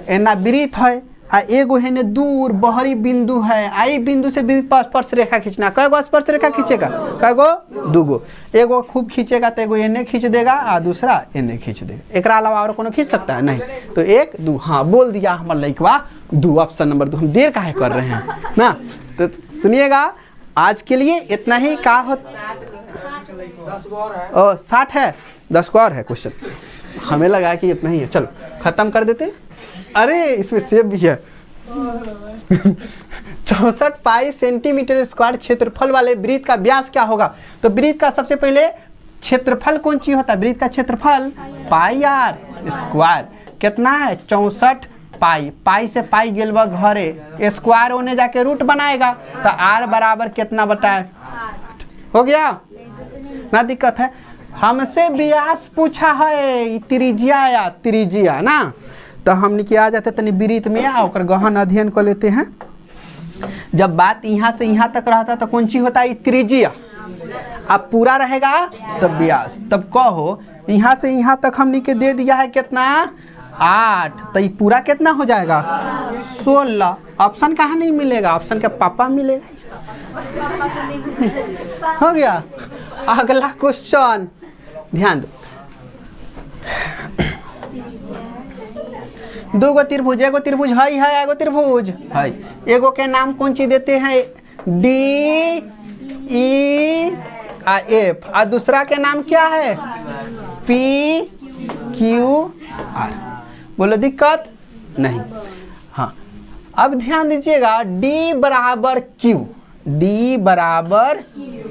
Speaker 1: एना वृत्त है, आ एगो है ने दूर बहरी बिंदु है। आई बिंदु से वृत्त पर स्पर्श रेखा खींचना। कई गो स्पर्श रेखा खींचेगा? कई गो? 2 गो। एगो खूब खींचेगा तो एगो एने खींच देगा और दूसरा एने खींच देगा। एक अलावा और कोनो खींच सकता है? नहीं। तो 1 2 हाँ बोल दिया हमारा लइकवा 2। Option number 2। हम देर काहे कर रहे हैं ना। तो सुनिएगा आज के लिए इतना ही। का हो 60 है, 10 को और है क्वेश्चन। हमें लगा कि इतना ही है, चलो खत्म कर देते। अरे इसमें सेब भी है। 64 पाई सेंटीमीटर स्क्वायर क्षेत्रफल वाले वृत्त का व्यास क्या होगा? तो वृत्त का सबसे पहले क्षेत्रफल कौन चीज होता है? वृत्त का क्षेत्रफल पाई आर स्क्वायर। कितना है? 64 पाई। पाई से पाई गेल बा घरे, स्क्वायर होने जाके रूट बनाएगा, तो आर बराबर कितना बताए? हो गया ना? दिक्कत है? हमसे व्यास पूछा है, त्रिज्या या त्रिज्या ना, तो हमने क्या आ जाते तनी वृत्त में और गहन अध्ययन कर लेते हैं। जब बात यहाँ से यहाँ तक रहता तो कौन सी होता है? त्रिज्या। अब पूरा रहेगा तब व्यास। तब कहो यहाँ से यहाँ तक हमने के दे दिया है कितना? 8। तो ये पूरा कितना हो जाएगा? 16। ऑप्शन कहाँ नहीं मिलेगा? ऑप्शन के पापा मिलेगा। हो गया। अगला क्वेश्चन ध्यान दो। 2 गो त्रिभुज, एगो त्रिभुज है, एगो त्रिभुज है। एगो के नाम कौन सी देते हैं? डी ई आ एफ। और दूसरा के नाम क्या है? P Q R. बोलो दिक्कत नहीं? हाँ, अब ध्यान दीजिएगा। D बराबर Q, D बराबर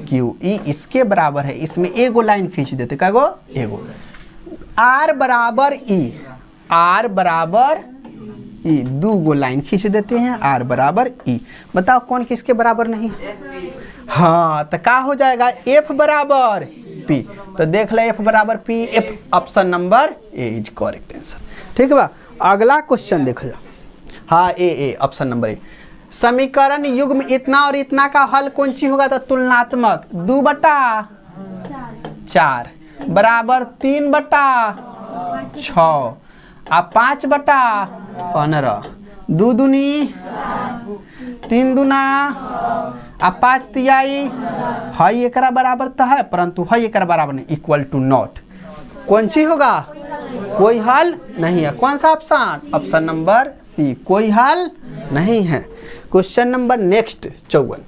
Speaker 1: Q, E इसके बराबर है। इसमें एगो लाइन खींच देते, क्या गो? एगो। R बराबर E, R बराबर E, 2 गो लाइन खींच देते हैं। R बराबर E। बताओ कौन किसके बराबर नहीं? हाँ, तो क्या हो जाएगा? F बराबर P। तो देख ले, F बराबर P, F option number A is correct answer. ठीक है बा? अगला क्वेश्चन देख लो। हाँ, ए ऑप्शन नंबर ए। समीकरण युग्म इतना और इतना का हल कौन सी होगा? तो तुलनात्मक 2/4 बराबर 3/6 आ 5/15। 2 दूनी 3 दूना आ 5 तिहाई। हई एकरा बराबर तो है, परंतु हई एकरा बराबर नहीं, इक्वल टू नॉट। कौन सी होगा? कोई हल नहीं है। कौन सा ऑप्शन? ऑप्शन नंबर सी, कोई हल नहीं है। Question number next 54।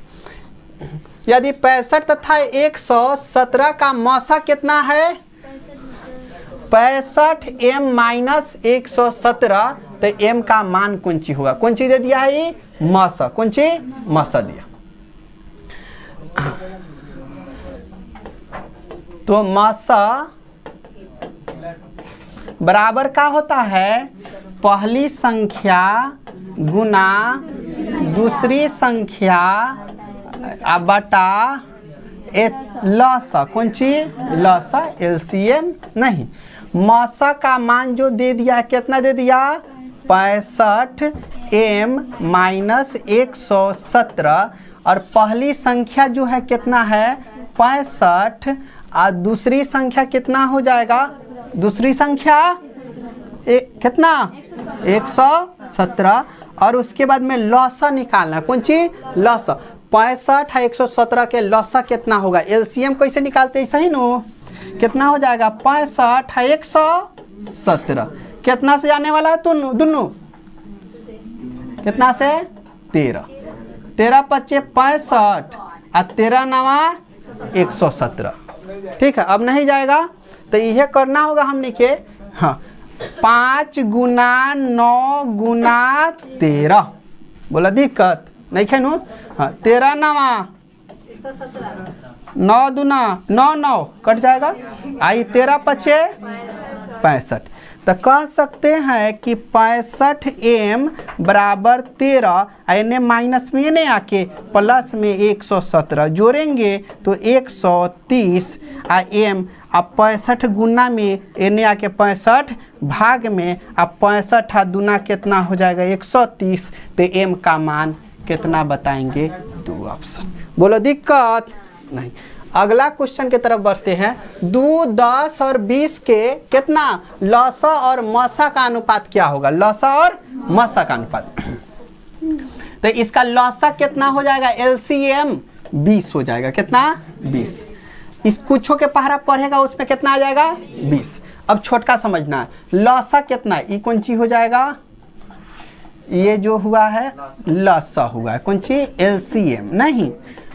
Speaker 1: यदि 65 तथा 117 का मौसा कितना है? 65 m माइनस 117, तो m का मान कौन सी होगा? कौन सी दे दिया है? ये मौसा। कौन सी? मौसा दिया। तो मौसा बराबर का होता है? पहली संख्या गुना दूसरी संख्या बटा लसा। कौन सी? लसा, LCM नहीं। मौसा का मान जो दे दिया है, कितना दे दिया? 65 m माइनस 117। और पहली संख्या जो है कितना है? 65। और दूसरी संख्या कितना हो जाएगा? दूसरी संख्या कितना? 117। और उसके बाद में लौसा निकालना। कौन सी? लौसा। 65 है 117 के लौसा कितना होगा? LCM कैसे निकालते हैं? सही नो? कितना हो जाएगा? 65 है 117। कितना से जाने वाला है? दोनों कितना से? 13। 13 × 5 = 65 और 13 × 9 = 117। ठीक है, अब नहीं जाएगा तो यह करना होगा हमने के। हाँ, 5 गुना 9 गुना 13। बोला दिक्कत नहीं है नु? हाँ, 13 × 9 = 9 दूना 9 9 कट जाएगा। आई 13 × 5 = 65। तो कह सकते हैं कि 65 m बराबर 13, यानी माइनस में ने आके प्लस में 117 जोड़ेंगे तो 130 m। अब 65 गुना में एने आके 65 भाग में अब 65 दूना कितना हो जाएगा? 130। तो m का मान कितना बताएंगे? 2 ऑप्शन। बोलो दिक्कत नहीं? अगला क्वेश्चन की तरफ बढ़ते हैं। 2, 10 और 20 के कितना लौसा और मौसा का अनुपात क्या होगा? लौसा और मौसा का अनुपात। तो इसका लौसा कितना हो जाएगा? LCM 20 हो जाएगा। कितना? 20। इस कुछों के पहरा पढ़ेगा उसमें कितना आ जाएगा? 20। अब छोटका समझना है। लौसा कितना है? ये कौन सी हो जाएगा? ये जो हुआ है लौसा हुआ है। कौन सी? LCM नहीं।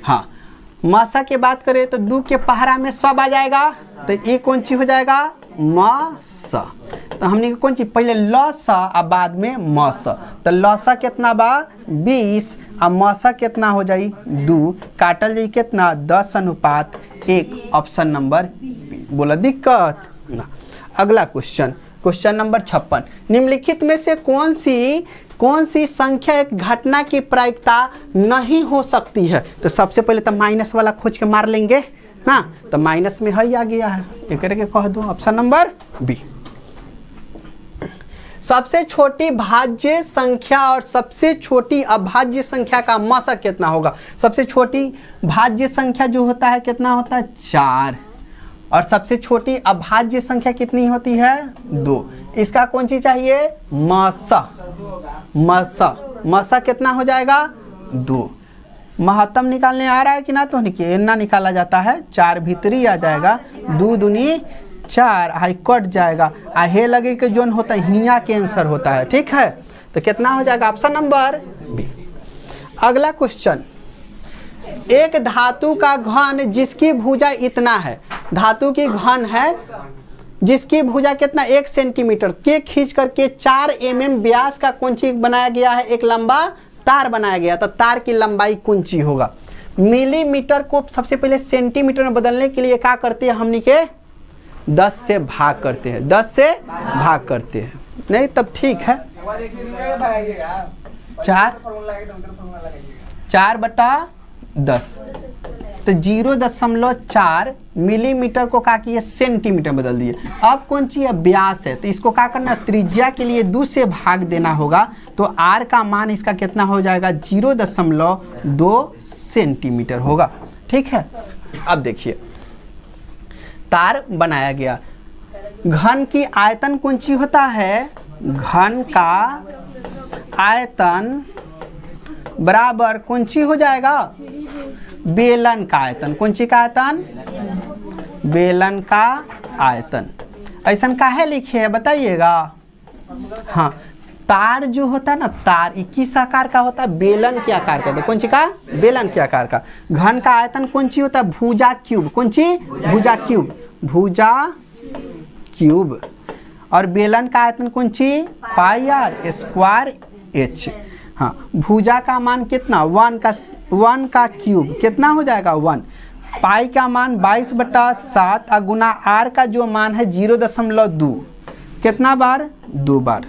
Speaker 1: हाँ, मासा के बात करें तो दू के पहरा में सब आ जाएगा, तो ये कौन चीज हो जाएगा, मासा। तो हमने कौन चीज पहले लसा और बाद में मासा, तो लसा कितना बा 20 और मासा कितना हो जाई 2, काटल जाई कितना 10:1। Option number B. बोला दिक्कत ना। अगला क्वेश्चन, क्वेश्चन नंबर 56, निम्नलिखित में से कौन सी संख्या एक घटना की प्रायिकता नहीं हो सकती है। तो सबसे पहले तो माइनस वाला खोज के मार लेंगे ना, तो माइनस में है आ गया है, एक करके कह दो ऑप्शन नंबर बी। सबसे छोटी भाज्य संख्या और सबसे छोटी अभाज्य संख्या का मासक कितना होगा। सबसे छोटी भाज्य संख्या जो होता है कितना होता है 4, और सबसे छोटी अभाज्य संख्या कितनी होती है 2। इसका कौन सी चाहिए, मासा। मासा कितना हो जाएगा 2। महत्तम निकालने आ रहा है कि ना, तो ना निकाला जाता है, 4 भीतरी आ जाएगा, 2 दूनी 4, हाई कट जाएगा, हे लगे कि जोन होता है हिया के आंसर होता है, ठीक है। तो कितना हो जाएगा ऑप्शन नंबर बी। अगला क्वेश्चन, एक धातु का घन जिसकी भुजा इतना है, धातु की घन है जिसकी भुजा कितना 1 सेंटीमीटर के खींच करके 4 mm व्यास का कौन चीज बनाया गया है, एक लंबा तार बनाया गया। तो तार की लंबाई कौन ची होगा। मिलीमीटर को सबसे पहले सेंटीमीटर में बदलने के लिए क्या करते हैं हमनी के 10 से भाग करते हैं, 10 से भाग करते हैं, नहीं तब ठीक है। 4/10, तो 0.4 मिलीमीटर को क्या किए सेंटीमीटर बदल दिए। अब कौन सी है व्यास है, तो इसको क्या करना, त्रिज्या के लिए 2 से भाग देना होगा, तो r का मान इसका कितना हो जाएगा 0.2 सेंटीमीटर होगा, ठीक है। अब देखिए तार बनाया गया, घन की आयतन कौन सी होता है, घन का आयतन बराबर कौन सी हो जाएगा, बेलन का आयतन। कौन सी का आयतन, बेलन का आयतन। ऐसा काहे लिखे है बताइएगा। हाँ, तार जो होता है ना, तार 21 आकार का होता है, बेलन के आकार का, तो कौन सी का, बेलन के आकार का। घन का आयतन कौन सी होता है, भुजा क्यूब। कौन सी, भुजा क्यूब, भुजा क्यूब। और बेलन का आयतन कौन सी, πr²h। हाँ, भुजा का मान कितना 1 का क्यूब कितना हो जाएगा 1। पाई का मान 22/7 और गुना r का जो मान है 0.2, कितना बार 2 बार,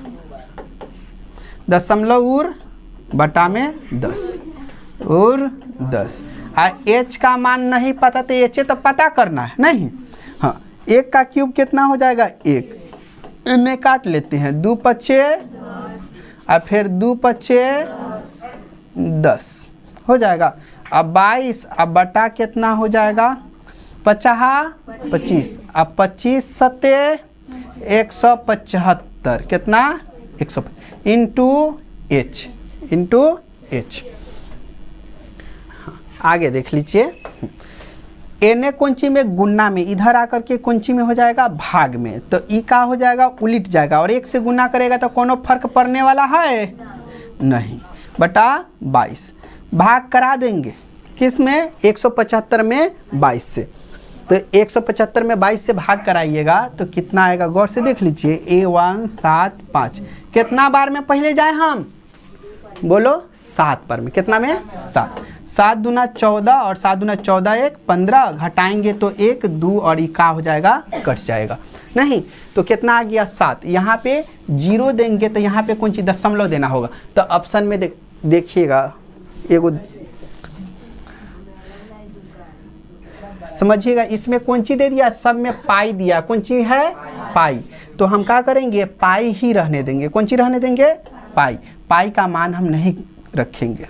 Speaker 1: दशमलव उर बटा में 10 और 10। h का मान नहीं पता तो h तो पता करना है नहीं। हाँ, 1 का क्यूब कितना हो जाएगा 1, इन्हें काट लेते हैं, 2 पचे और फिर 2 पचे 10 हो जाएगा। अब 22 अब बटा कितना हो जाएगा 50 25, अब 25 सत्ते 175, कितना 100 इंटू एच। आगे देख लीजिए, एने कौंची में गुना में, इधर आकर के कौंची में हो जाएगा भाग में, तो ई का हो जाएगा उलट जाएगा, और 1 से गुना करेगा तो कोनो फर्क पड़ने वाला है नहीं, बटा 22 भाग करा देंगे किस में 175 में 22 से, तो 175 में 22 से भाग कराइएगा तो कितना आएगा, गौर से देख लीजिए A175 कितना बार में पहले जाए हम, बोलो 7 बार में, कितना में 7, 7 दूना 14 और 7 दूना 14 1 15, घटाएंगे तो 1 2 और का हो जाएगा कट जाएगा नहीं, तो कितना आ गया 7। यहाँ पे 0 देंगे तो यहाँ पे कौन सी दशमलव देना होगा, तो ऑप्शन में देखिएगा एगो समझिएगा, इसमें कौन सी दे दिया, सब में पाई दिया, कौन सी है पाई, तो हम क्या करेंगे पाई ही रहने देंगे, कौन सी रहने देंगे पाई, पाई का मान हम नहीं रखेंगे।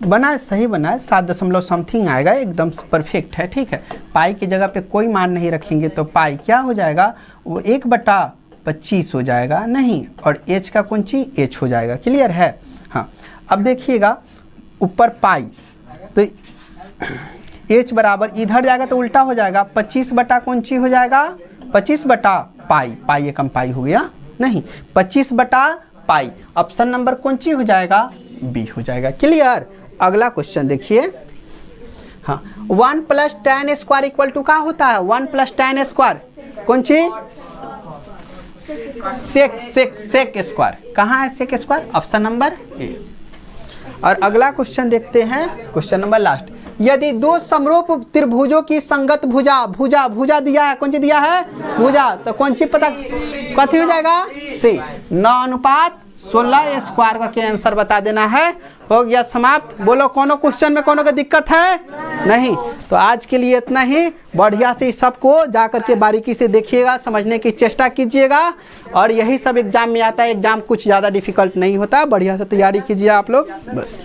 Speaker 1: बनाए सही बनाए, 7 दशमलव समथिंग आएगा, एकदम परफेक्ट है, ठीक है। पाई की जगह पे कोई मान नहीं रखेंगे तो पाई क्या हो जाएगा, वो 1/25 हो जाएगा नहीं, और h का कौन सी h हो जाएगा, क्लियर है। हाँ, अब देखिएगा ऊपर पाई, तो h बराबर इधर जाएगा तो उल्टा हो जाएगा, 25 बटा कौन सी हो जाएगा 25 बटा पाई, पाई एकम पाई हो गया नहीं, 25 बटा पाई, ऑप्शन नंबर कौन सी हो जाएगा बी हो जाएगा, क्लियर। अगला क्वेश्चन देखिए। हाँ, 1 + tan स्क्वायर इक्वल टू क्या होता है? 1 + tan स्क्वायर कौन चीज? Sec square. कहाँ है sec square? Option number A. और अगला क्वेश्चन देखते हैं, क्वेश्चन नंबर लास्ट। यदि दो समरूप त्रिभुजों की संगत भुजा दिया है, कौन सी दिया है? भुजा, तो कौन सी पता कथी हो जाएगा? सी। 9:16 स्क्वायर का क्या आंसर बता देना है। हो गया समाप्त। बोलो कोनो क्वेश्चन में कोनो का दिक्कत है? नहीं। तो आज के लिए इतना ही। बढ़िया से सबको जा करके बारीकी से देखिएगा, समझने की चेष्टा कीजिएगा। और यही सब एग्जाम में आता है। एग्जाम कुछ ज़्यादा डिफिकल्ट नहीं होता। बढ़िया से तैयारी कीजिए आप लोग बस।